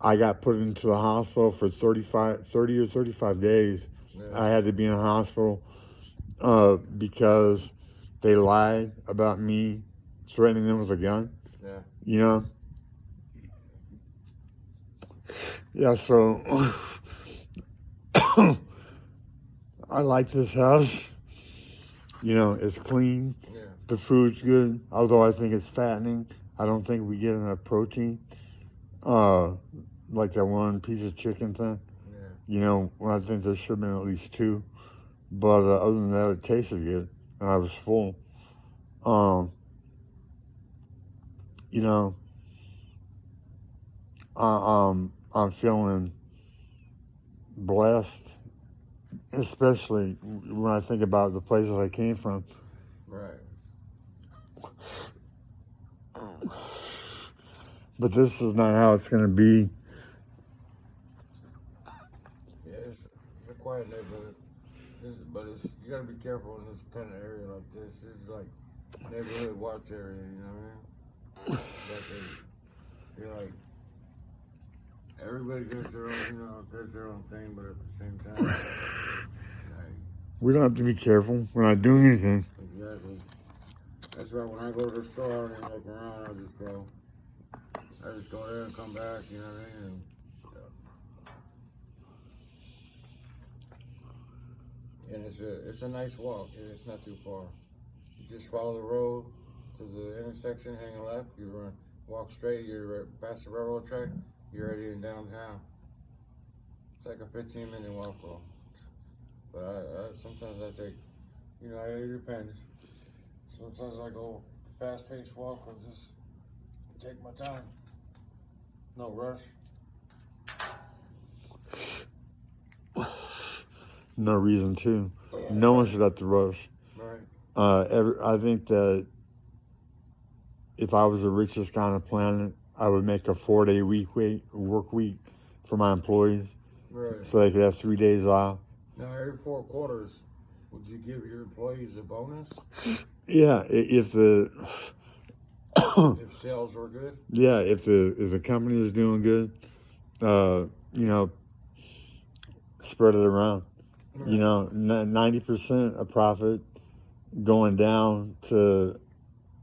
I got put into the hospital for 30 or 35 days. I had to be in a hospital because they lied about me threatening them with a gun. You know? Yeah, so I like this house. You know, it's clean. The food's good, although I think it's fattening. I don't think we get enough protein. Like that one piece of chicken thing. You know, I think there should have been at least 2. But other than that, it tasted good, and I was full. You know, I'm feeling blessed, especially when I think about the place that I came from. Right. But this is not how it's going to be. Yeah, it's a quiet neighborhood. But you gotta be careful in this kind of area like this. It's like neighborhood watch area, you know what I mean? You're like, everybody does their own, you know, does their own thing, but at the same time, like, we don't have to be careful. We're not doing anything. Exactly. That's why when I go to the store and look around, I just go there and come back, you know what I mean? And it's a nice walk. It's not too far. You just follow the road to the intersection, hang a left, walk straight, you're past the railroad track, you're already in downtown. It's like a 15-minute walk, bro. But I sometimes I take, you know, it depends. Sometimes I go fast-paced walk or just take my time. No rush. No reason to. No one should have to rush. Right. I think that if I was the richest guy on the planet, I would make a 4-day work week for my employees, Right. so they could have 3 days off. Now, every 4 quarters, would you give your employees a bonus? Yeah, if the If sales were good. Yeah, if the company is doing good, you know, spread it around. Right. You know, 90% of profit going down to,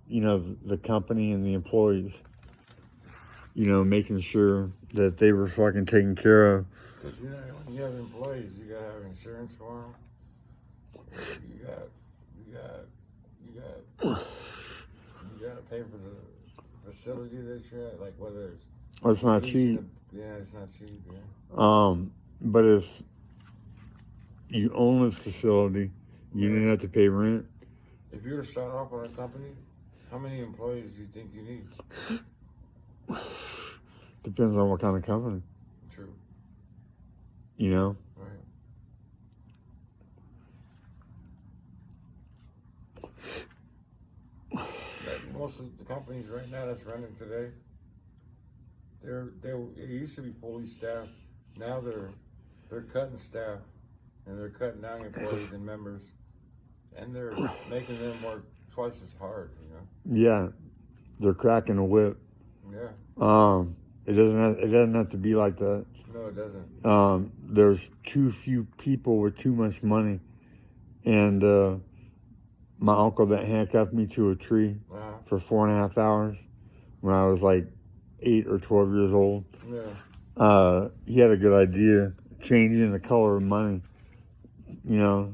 you know, the company and the employees. You know, making sure that they were fucking taken care of. Because you know, when you have employees, you gotta have insurance for them. You got, you got, you got, you gotta pay for the facility that you're at, like whether it's. Well, it's not cheap. Yeah, it's not cheap. Yeah. But if you own a facility, you didn't have to pay rent. If you were to start off on a company, how many employees do you think you need? Depends on what kind of company. True. You know? Right. Like most of the companies right now that's running today, it used to be fully staffed. Now they're cutting staff and they're cutting down employees and members, and they're making them work twice as hard. You know? Yeah, they're cracking the whip. Yeah. It doesn't have to be like that. No, it doesn't. There's too few people with too much money, and my uncle that handcuffed me to a tree for 4.5 hours when I was like 8 or 12 years old. Yeah. He had a good idea, changing the color of money, you know,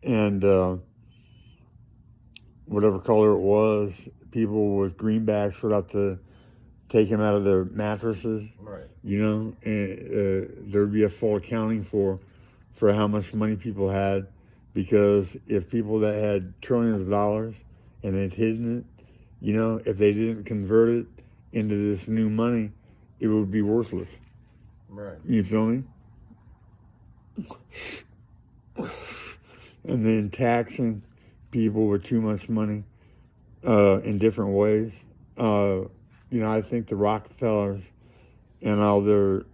and whatever color it was, people with greenbacks would have to take them out of their mattresses, Right. you know, and there'd be a full accounting for how much money people had, because if people that had trillions of dollars and they'd hidden it, you know, if they didn't convert it into this new money, it would be worthless. Right. You feel me? And then taxing people with too much money in different ways. You know, I think the Rockefellers and all their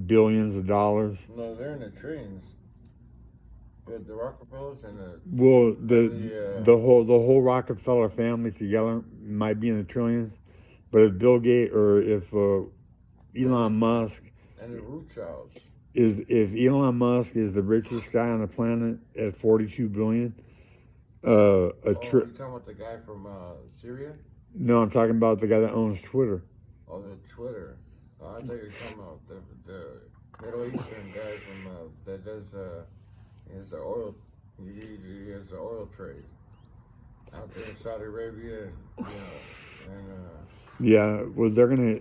billions of dollars. No, they're in the trillions. But the Rockefellers and the. Well, the whole Rockefeller family together might be in the trillions, but if Bill Gates or if Elon Musk and the Rothschilds. If Elon Musk is the richest guy on the planet at 42 billion, you talking about the guy from Syria? No, I'm talking about the guy that owns Twitter. Oh, the Twitter. I thought you were talking about the Middle Eastern guy from that does he has the oil. He has the oil trade out there in Saudi Arabia, yeah, well, they're gonna,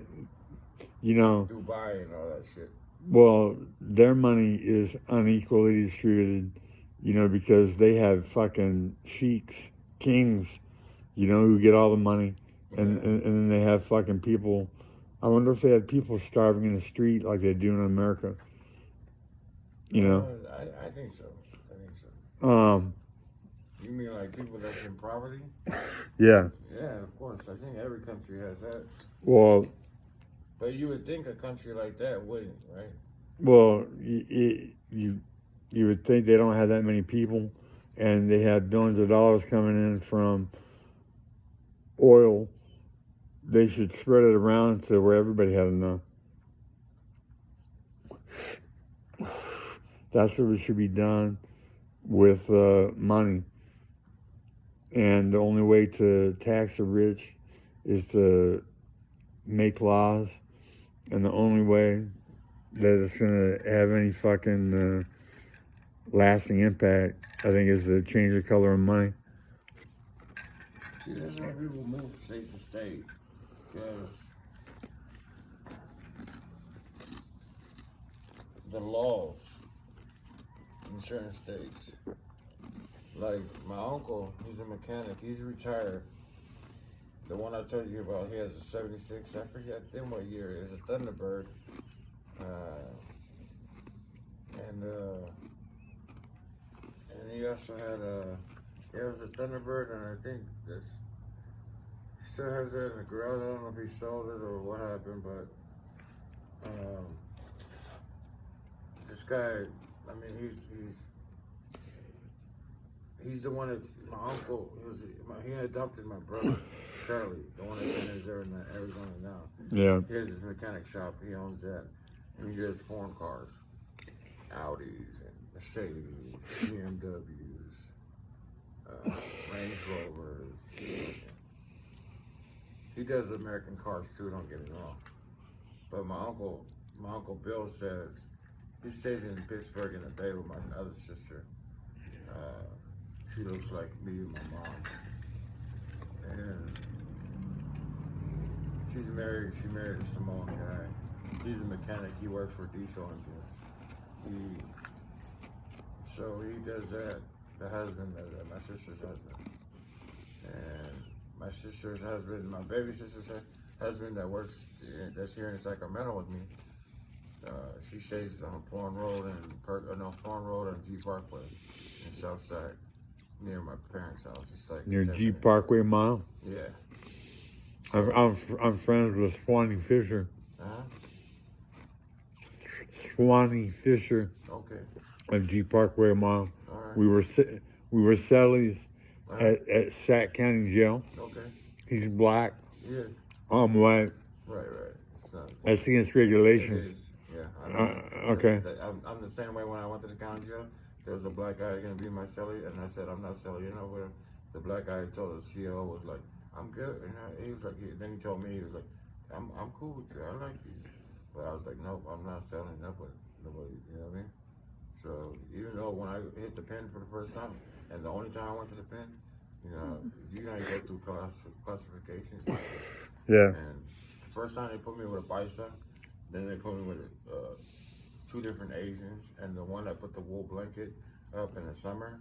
you know, Dubai and all that shit. Well, their money is unequally distributed, you know, because they have fucking sheiks, kings, you know, who get all the money, and then they have fucking people. I wonder if they have people starving in the street like they do in America. You know? I think so. You mean like people that's in poverty? Yeah. Yeah, of course. I think every country has that. Well. But you would think a country like that wouldn't, right? Well, you would think they don't have that many people, and they have billions of dollars coming in from oil. They should spread it around to where everybody has enough. That's what should be done with money. And the only way to tax the rich is to make laws. And the only way that it's going to have any fucking lasting impact, I think, is to change the color of money. See, that's why people move state to state. Because the laws in certain states. Like my uncle, he's a mechanic. He's retired. The one I told you about, he has a 76. I forget then what year it is. A Thunderbird. And he also had it was a Thunderbird, and I think this still has it in the garage. I don't know if he sold it or what happened, but this guy, I mean, he's the one that's my uncle. He adopted my brother. Charlie, the one that's in Arizona now. Yeah. He has his mechanic shop. He owns that. And he does foreign cars. Audis and Mercedes, BMWs, Range Rovers. He does American cars too, don't get me wrong. But my uncle Bill says he stays in Pittsburgh in the Bay with my other sister. She looks like me and my mom. And she's married. She married a Samoan guy. He's a mechanic. He works for diesel engines. So he does that. The husband does that. My sister's husband. And my sister's husband, my baby sister's husband that's here in Sacramento with me. She stays on Porn Road and G Parkway in Southside, near my parents' house. It's like Near G Parkway Mile. Yeah. I'm friends with Swanee Fisher. Uh-huh. Swanee Fisher Okay. of G Parkway Mile. All right. We were cellies at Sac County Jail. Okay. He's black. Yeah. I'm white. Right. It's not, That's against it regulations. is. Yeah. Okay. I'm the same way when I went to the county jail. There was a black guy going to be my cellie, and I said, I'm not cellie. You know what? The black guy told the CO was like, I'm good. And he was like, then he told me, he was like, I'm cool with you. I like you. But I was like, nope, I'm not selling nobody. You know what I mean? So even though when I hit the pen for the first time, and the only time I went to the pen, you gotta go through classifications. Yeah. And the first time they put me with a bicep, then they put me with two different Asians, and the one that put the wool blanket up in the summer,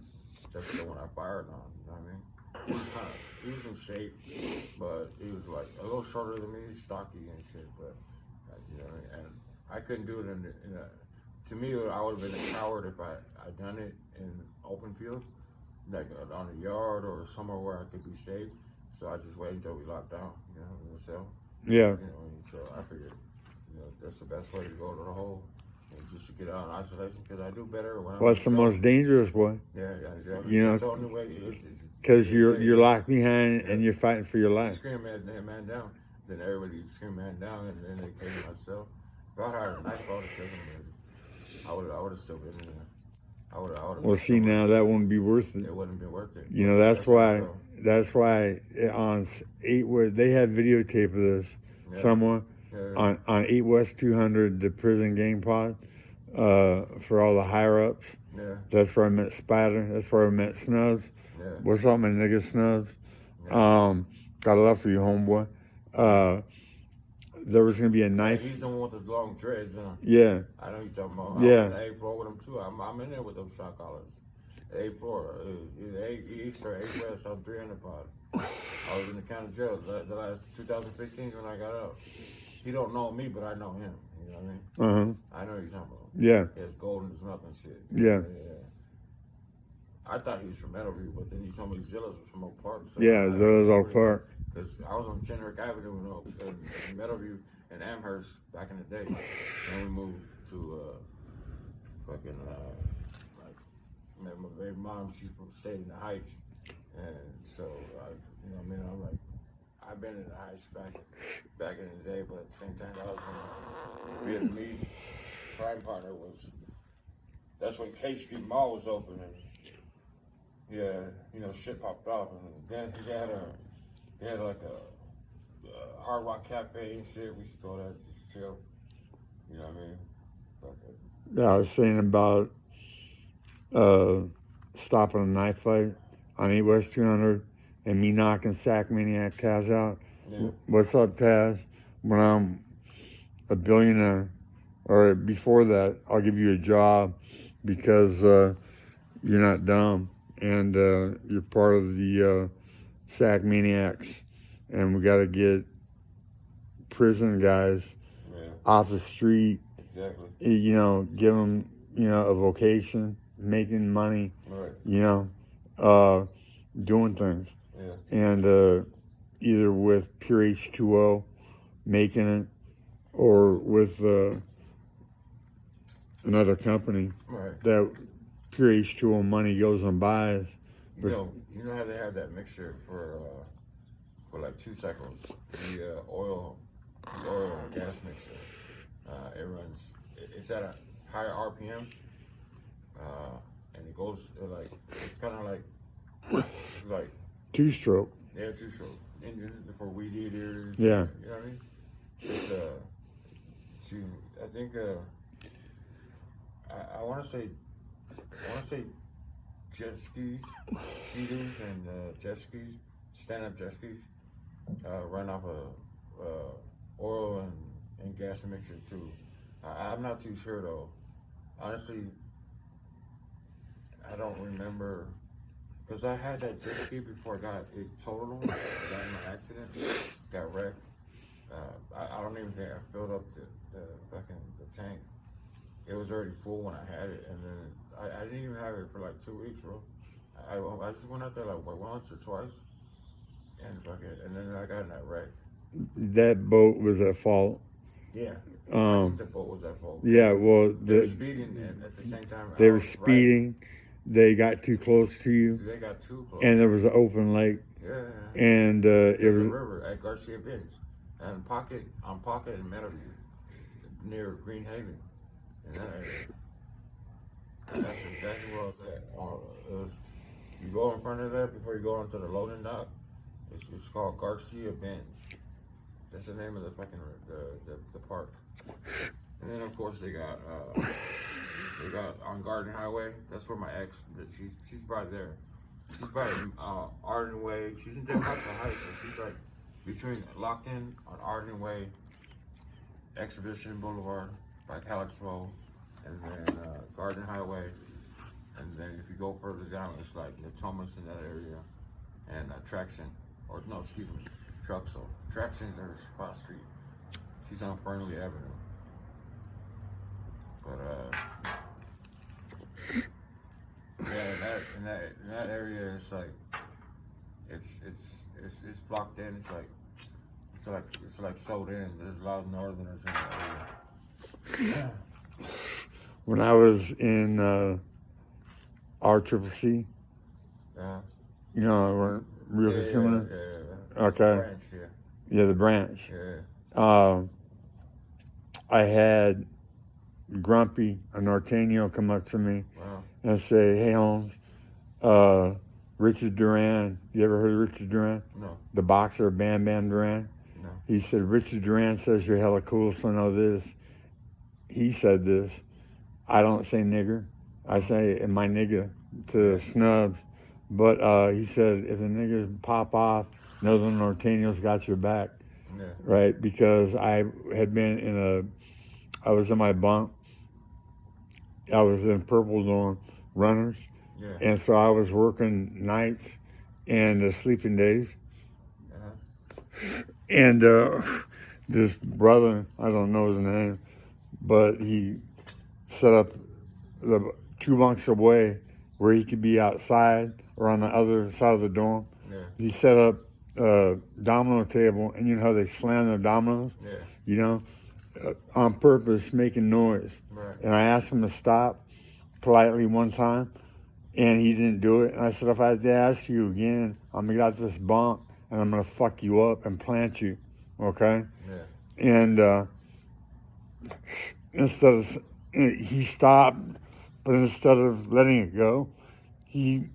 that's the one I fired on. You know what I mean? He was in shape, but he was like a little shorter than me, stocky and shit. But you know, and I couldn't do it to me, I would have been a coward if I done it in open field, like on a yard or somewhere where I could be safe. So I just waited until we locked down, you know, in the cell. Yeah. You know, so I figured, that's the best way to go to the hole, and just to get out in isolation, because I do better when I'm. What's the most dangerous way? Yeah, exactly. You know, that's the only way. because you're locked behind and you're fighting for your life. Scream man down. Then everybody scream man down, and then they came to myself. If I had a knife, I would have killed him. I would have still been in there. I would have. Well, see, now that wouldn't be worth it. It wouldn't be worth it. You know, that's why on 8 West, they had videotape of this somewhere. Yeah. On 8 West 200, the prison gang pod, for all the higher ups. Yeah. That's where I met Spider. That's where I met Snubs. Yeah. What's up, my nigga Snubs? Yeah. Got a love for you, homeboy. There was gonna be a knife. He's the one with the long dreads, huh? Yeah. I know you're talking about. Yeah. I'm on the 8th floor with him too. I'm in there with those shot collars. The 8th floor, East or 8 West on 300 pod. I was in the county jail the last 2015 when I got out. He don't know me, but I know him. You know what I mean? I know he's talking about. Yeah. He has gold in his mouth and shit. Yeah. I thought he was from Meadowview, but then he told me Zillas was from Oak Park. So Yeah, Zillas Oak Park. Because I was on Generic Avenue in Meadowview and Amherst back in the day. And we moved to my baby mom, she stayed in the Heights. And so, you know what I mean? I'm like, I've been in the Heights back in the day, but at the same time, I was when Vietnamese crime partner that's when K Street Mall was open. And shit popped off. And then he had like a Hard Rock Cafe and shit. We used to go there just chill. You know what I mean? Yeah, I was saying about stopping a knife fight on 8 West 200 and me knocking Sac Maniac Taz out. Yeah. What's up, Taz? When I'm a billionaire, or before that, I'll give you a job because you're not dumb and you're part of the Sac Maniacs, and we got to get prison guys off the street. Exactly. You know, give them, a vocation, making money, doing things. Yeah. And either with Pure H2O, making it, or with another company that Pure H2O money goes and buys. You know how they have that mixture for for like 2 seconds. The oil and gas mixture. It runs. It's at a higher RPM, and it goes like it's kind of like Two-stroke. yeah, two-stroke engine for weed eaters. Yeah. You know what I mean? It's I think I want to say jet skis, seaters, and jet skis, stand-up jet skis, run off oil and gas mixture too. I'm not too sure though. Honestly, I don't remember because I had that jet ski before I got it totaled. I got in an accident, got wrecked. I don't even think I filled up the fucking the tank. It was already full when I had it, and then I didn't even have it for like 2 weeks, bro. I just went out there like once or twice, and then I got in that wreck. That boat was at fault. Yeah, I think the boat was at fault. Yeah, well, They were speeding, and at the same time, they were speeding. They got too close to you, They got too close. and there was an open lake, Yeah, and it there's was a river at Garcia Bends, and Pocket and Meadowview, near Green Haven, in that area. And that's exactly where I was at. It was you go in front of there before you go into the loading dock. It's called Garcia Bends. That's the name of the fucking the park. And then of course they got on Garden Highway. That's where my ex. She's right there. She's by Arden Way. She's in different parts of Heights. So she's like between locked in on Arden Way, Exhibition Boulevard by Calixto, and then Garden Highway. And then if you go further down, it's like Thomas in that area, and Traction, or no, excuse me, Truxel. Traction's her cross street. She's on Fernley Avenue. But yeah, in that area, it's like it's blocked in. It's like sold in. There's a lot of Northerners in that area. when I was in RCCC. You know, we're real similar. Yeah. Okay. Branch, Yeah, the branch. Yeah. I had Grumpy, a Norteño, come up to me Wow. and say, "Hey, Holmes, Richard Duran. You ever heard of Richard Duran? No. The boxer, Bam Bam Duran. No. He said, Richard Duran says you're hella cool, so know this. He said this. I don't say nigger. I say my nigga to snubs. But he said, if the niggas pop off, know the Norteños got your back." Yeah. Right? Because I had been I was in my bunk. I was in Purple Dawn Runners. Yeah. And so I was working nights and sleeping days. Uh-huh. And this brother, I don't know his name, but he set up the 2 bunks away where he could be outside or on the other side of the dorm. Yeah. He set up a domino table, and you know how they slam their dominoes? Yeah. You know, on purpose, making noise. Right. And I asked him to stop politely one time, and he didn't do it. And I said, if I had to ask you again, I'm going to get out this bunk, and I'm going to fuck you up and plant you, okay? Yeah. And he stopped, but instead of letting it go, he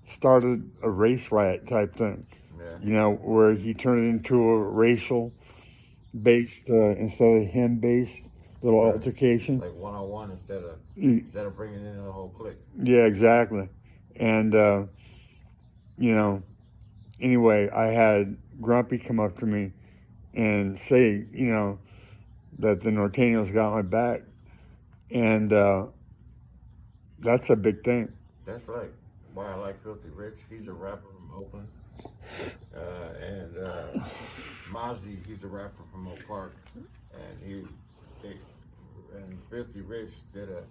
started a race riot type thing. Yeah. You know, where he turned it into a racial-based instead of him-based little altercation. Like one-on-one instead of bringing in the whole clique. Yeah, exactly. And you know, anyway, I had Grumpy come up to me and say, you know, that the Norteños got my back, and that's a big thing. That's like why I like Filthy Rich. He's a rapper from Oakland. And Mozzie, he's a rapper from Oak Park. And Filthy Rich did a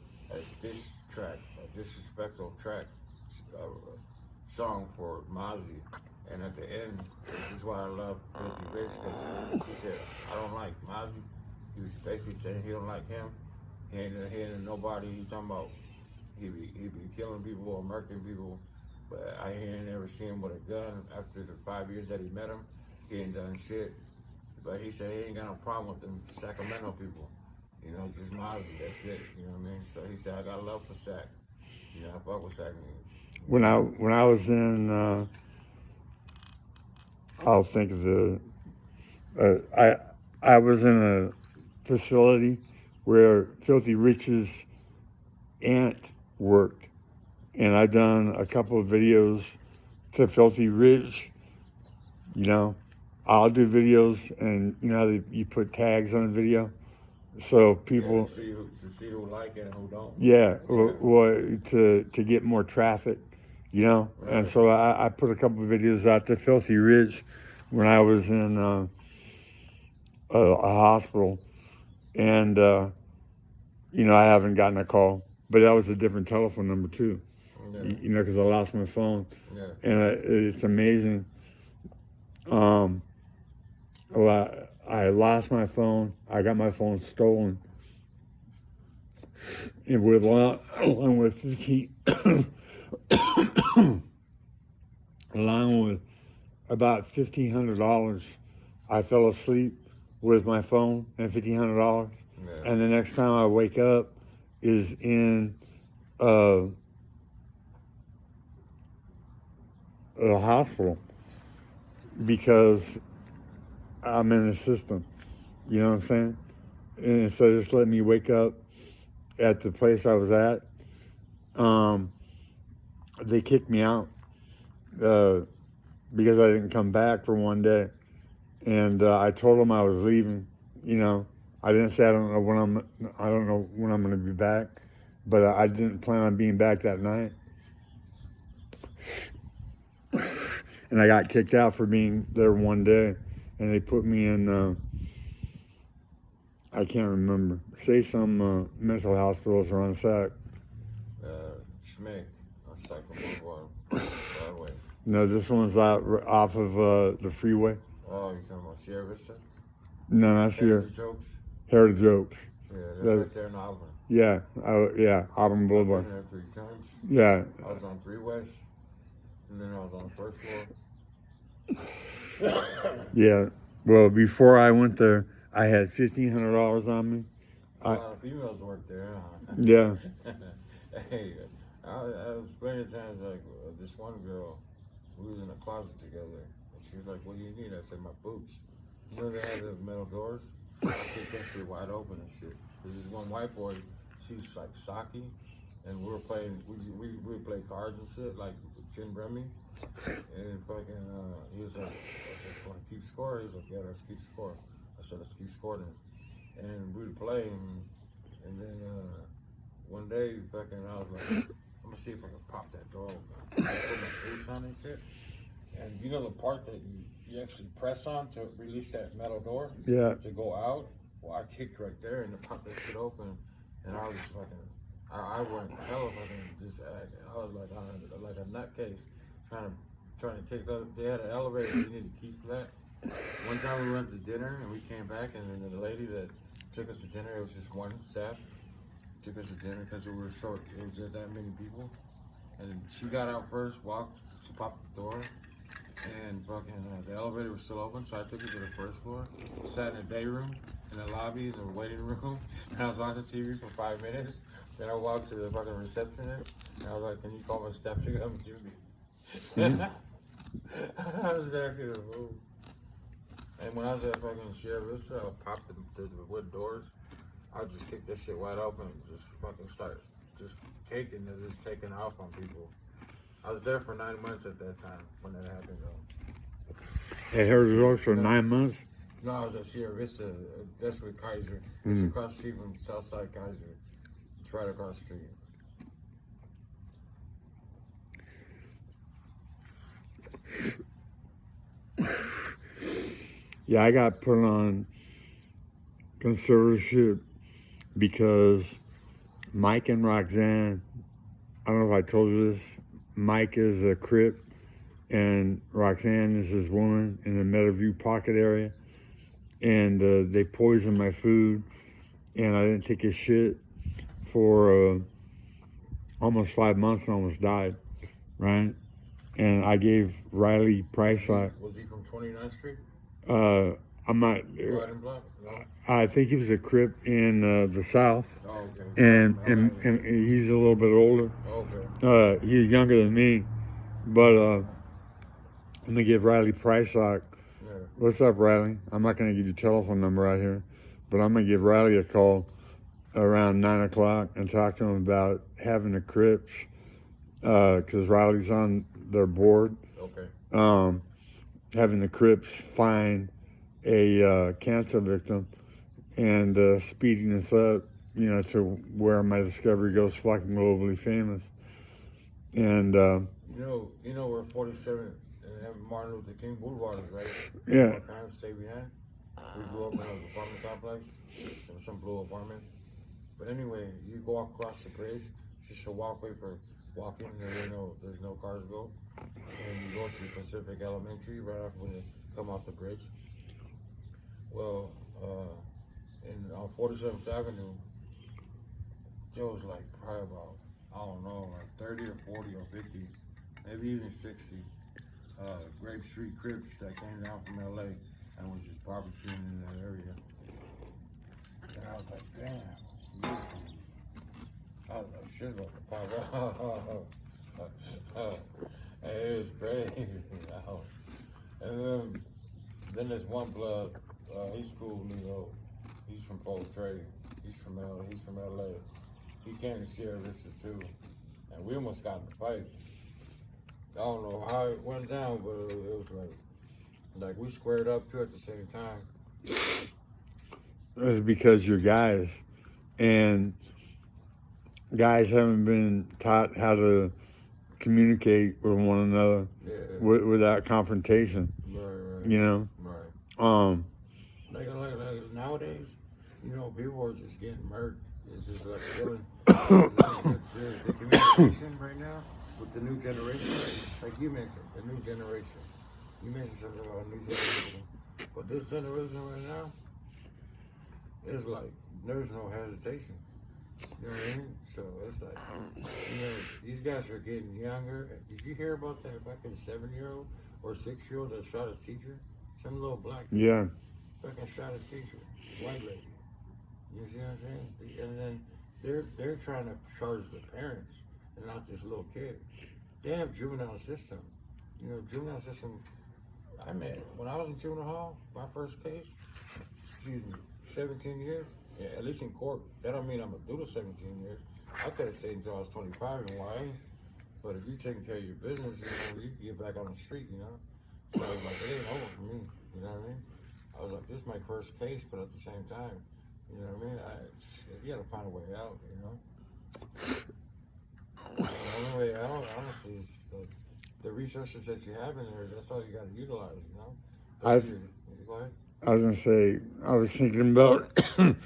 diss track, a disrespectful track, song for Mozzie. And at the end, this is why I love Filthy Rich, because he said, I don't like Mozzie. He was basically saying he don't like him. He ain't nobody. He talking about he be killing people or murking people. But I ain't never seen him with a gun after the 5 years that he met him. getting done shit. But he said he ain't got no problem with them Sacramento people. You know, just Mozzie, that's it. You know what I mean? So he said, I got love for Sac. You know, I fuck with Sac. When I was in, I'll think of I was in a facility where Filthy Rich's aunt worked, and I done a couple of videos to Filthy Rich. You know, I'll do videos, and you know how you put tags on a video, so people to see who like it and who don't. yeah, well, to get more traffic, you know. Right. And so I put a couple of videos out to Filthy Rich when I was in a hospital, and you know, I haven't gotten a call, but that was a different telephone number too. Yeah. You know, because I lost my phone, Yeah. and it's amazing. Well, I lost my phone. I got my phone stolen, and along with 15, along with about $1,500, I fell asleep with my phone and $1,500, and the next time I wake up is in a hospital because I'm in the system. You know what I'm saying? And so just let me wake up at the place I was at. They kicked me out because I didn't come back for one day, and I told them I was leaving. You know, I didn't say I don't know when I'm going to be back, but I didn't plan on being back that night. And I got kicked out for being there one day, and they put me in. I can't remember. Say some mental hospitals around Sac. Schmick, Cycle Broadway. No, this one's out off of the freeway. Oh, you're talking about Sierra Vista? No, not Sierra. Heritage Oaks? Heritage Oaks. Yeah, that's right there in Auburn. Yeah, Auburn Boulevard. I've been there 3 times. Yeah. I was on 3 West, and then I was on the first floor. Yeah. Well, before I went there, I had $1,500 on me. A lot of females work there, huh? Yeah. Hey, I was plenty of times like this one girl, we was in a closet together, and she was like, "What do you need?" I said, "My boots." You know they had the metal doors. I kicked that shit wide open and shit. There's this one white boy, she's like Saki, and we were playing. We would play cards and shit like Gin Remy, and fucking he was like, I said, "Want to keep score?" He was like, "Yeah, let's keep score." I said, "Let's keep score then," and we would play, and then one day fucking I was like, I'm gonna see if I can pop that door open. I put my boots on and shit. And you know the part that you actually press on to release that metal door? Yeah. To go out? Well, I kicked right there and it popped that shit open. And I was just fucking, I went hell of I was like a nutcase trying to kick the, they had an elevator, you need to keep that. One time we went to dinner and we came back and then the lady that took us to dinner, it was just one staff, took us to dinner because we were short, it was just that many people. And she got out first, she popped the door, and fucking the elevator was still open, so I took her to the first floor, sat in the day room, in the lobby, in the waiting room, and I was watching TV for 5 minutes. Then I walked to the fucking receptionist, and I was like, "Can you call my staff to come get me?" I was there to the move. And when I was at fucking Sierra Vista, I popped the wood doors. I just kicked that shit wide open and just fucking start just caking and just taking off on people. I was there for 9 months at that time when that happened though. At Heritage Oaks for 9 months? No, I was at Sierra Vista. That's with Kaiser. It's across the street from Southside Kaiser. It's right across the street. Yeah, I got put on conservatorship because Mike and Roxanne, I don't know if I told you this, Mike is a Crip and Roxanne is his woman in the Meadowview Pocket area. And they poisoned my food and I didn't take a shit for almost 5 months and almost died, right? And I gave Riley Price. Was he from 29th Street? I'm not. Riding block? No? I think he was a Crip in the South, Oh, okay. and he's a little bit older. Okay. He's younger than me, but I'm gonna give Riley Pricelock. Yeah. What's up, Riley? I'm not gonna give your telephone number out here, but I'm gonna give Riley a call around 9 o'clock and talk to him about having the Crips, because Riley's on their board. Okay. Having the Crips find a cancer victim and speeding this up, to where my discovery goes fucking globally famous. And You know where 47 and Martin Luther King Boulevard is, right? yeah, Our parents stay behind. We grew up in an apartment complex. There were some blue apartments. But anyway, you go across the bridge, just a walkway for walking. There's no cars go. And you go to Pacific Elementary right after when you come off the bridge. Well, on 47th Avenue, there was like probably about, I don't know, like 30 or 40 or 50, maybe even 60 Grape Street Crips that came down from LA and was just barbecuing in that area. And I was like, damn, I was like, shit about to pop out. It was crazy. And then there's one blood, he's cool, he's from Poultry. He's from LA. He came to Sierra Vista too. And we almost got in a fight. I don't know how it went down, but it was like we squared up too at the same time. it's because you're guys, and guys haven't been taught how to communicate with one another without confrontation. Right. Right. Um, Like nowadays, people are just getting murdered. It's just like killing. The communication right now with the new generation, like you mentioned, the new generation. You mentioned something about a new generation, but this generation right now, it's like there's no hesitation. You know what I mean? So it's like, these guys are getting younger. Did you hear about that fucking 7-year-old or 6-year-old that shot his teacher? Some little black kid. yeah. Fucking shot his teacher, white lady. You see what I'm saying? And then they're trying to charge the parents and not this little kid. They have juvenile system. Juvenile system. I met when I was in juvenile hall. My first case, 17 years. Yeah, at least in court. That don't mean I'm gonna do the 17 years. I could have stayed until I was 25 in YA. But if you're taking care of your business, you can get back on the street. So I was like, it ain't over for me. You know what I mean? I was like, this is my first case, but at the same time, you know what I mean? You gotta find a way out, The only way out, honestly, is the resources that you have in there. That's all you gotta utilize, Go ahead. I was gonna say, I was thinking about the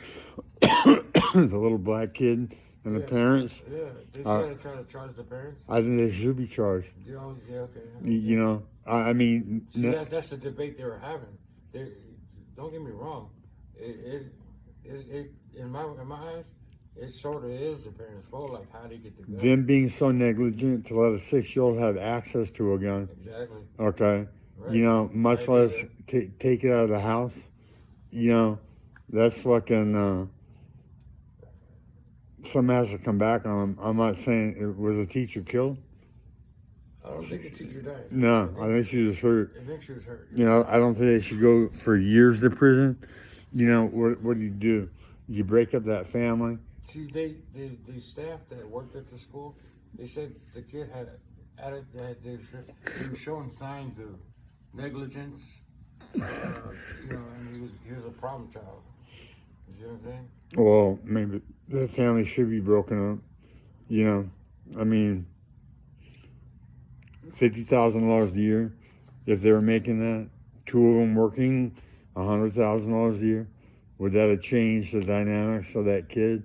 little black kid and the parents. Yeah, they gotta try to charge the parents. I think they should be charged. Okay. I mean, see, that's the debate they were having. Don't get me wrong. It in my eyes, it sort of is the parents' fault. Like, how they get the gun. Them being so negligent to let a 6-year-old have access to a gun. Exactly. Okay. Right. Much less take it out of the house. That's fucking. Something has to come back on them. I'm not saying it was a teacher killed. I don't think the teacher died. No, I think she was hurt. I think she was hurt. I don't think they should go for years to prison. What do you do? You break up that family. See, the staff that worked at the school, they said the kid they were showing signs of negligence. And he was a problem child. You see what I'm saying? Well, maybe the family should be broken up. I mean, $50,000 a year. If they were making that, 2 of them working, $100,000 a year, would that have changed the dynamics of that kid?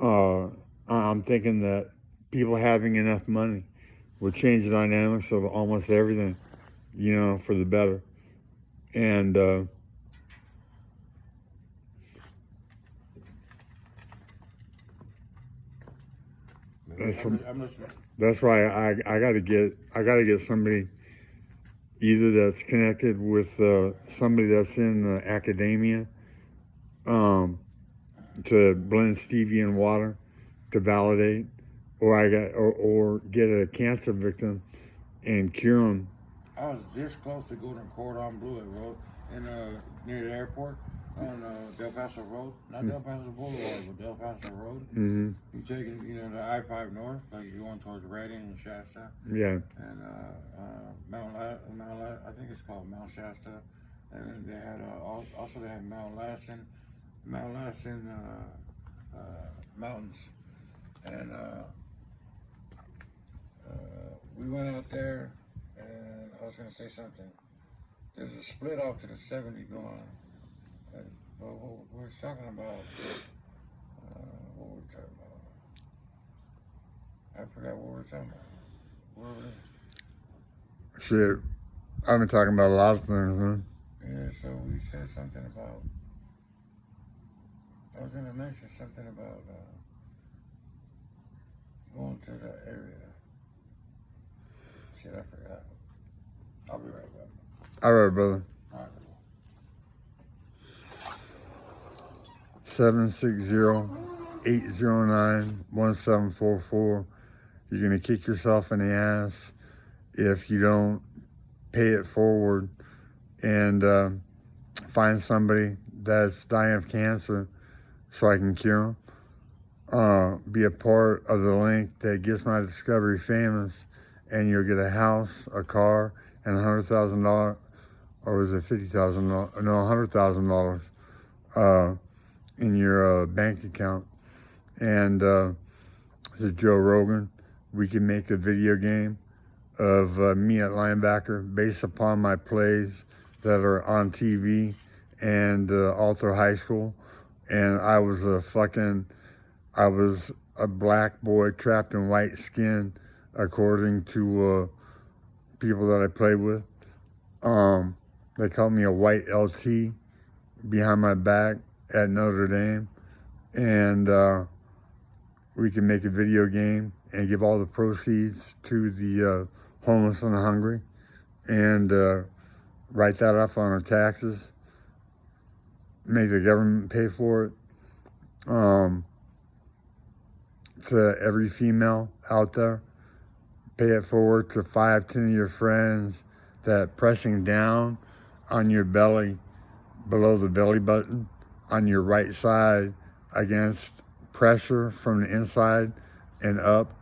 I'm thinking that people having enough money would change the dynamics of almost everything, for the better. And that's why I gotta get somebody either that's connected with somebody that's in academia, to blend stevia in water to validate, or get a cancer victim and cure them. I was this close to going to Cordon Bleu Road in near the airport on Del Paso Road, not Del Paso Boulevard, but Del Paso Road. Mm-hmm. You taking the I-5 north, like you're going towards Redding and Shasta. Yeah. And I think it's called Mount Shasta. And then they had also they had Mount Lassen mountains. And we went out there, and I was gonna say something. There's a split off to the 70 going on. But what we're talking about, what were we talking about? I forgot what we were talking about. Where were we? Shit, I've been talking about a lot of things, man. Yeah, so we said something about. I was gonna mention something about going to the area. Shit, I forgot. I'll be right back. All right, brother. All right. 760-809-1744. You're going to kick yourself in the ass if you don't pay it forward and find somebody that's dying of cancer so I can cure them. Be a part of the link that gets my discovery famous, and you'll get a house, a car, and $100,000, or was it $50,000? No, $100,000 in your bank account. And to Joe Rogan, we can make a video game of me at linebacker based upon my plays that are on TV and all through high school. And I was a black boy trapped in white skin, according to people that I played with. They called me a white LT behind my back at Notre Dame. And we can make a video game and give all the proceeds to the homeless and the hungry, and write that off on our taxes, make the government pay for it. To every female out there, pay it forward to 5-10 of your friends that pressing down on your belly, below the belly button, on your right side, against pressure from the inside and up,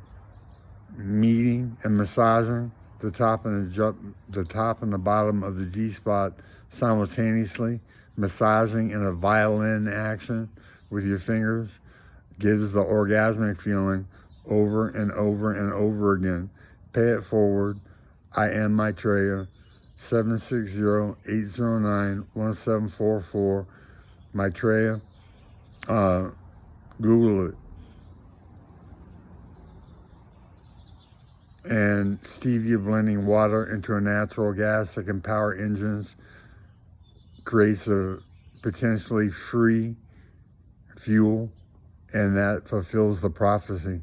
meeting and massaging the top and the bottom of the G-spot simultaneously, massaging in a violin action with your fingers, gives the orgasmic feeling over and over and over again. Pay it forward. I am Maitreya. 760-809-1744. Maitreya. Google it. And stevia blending water into a natural gas that can power engines creates a potentially free fuel, and that fulfills the prophecy.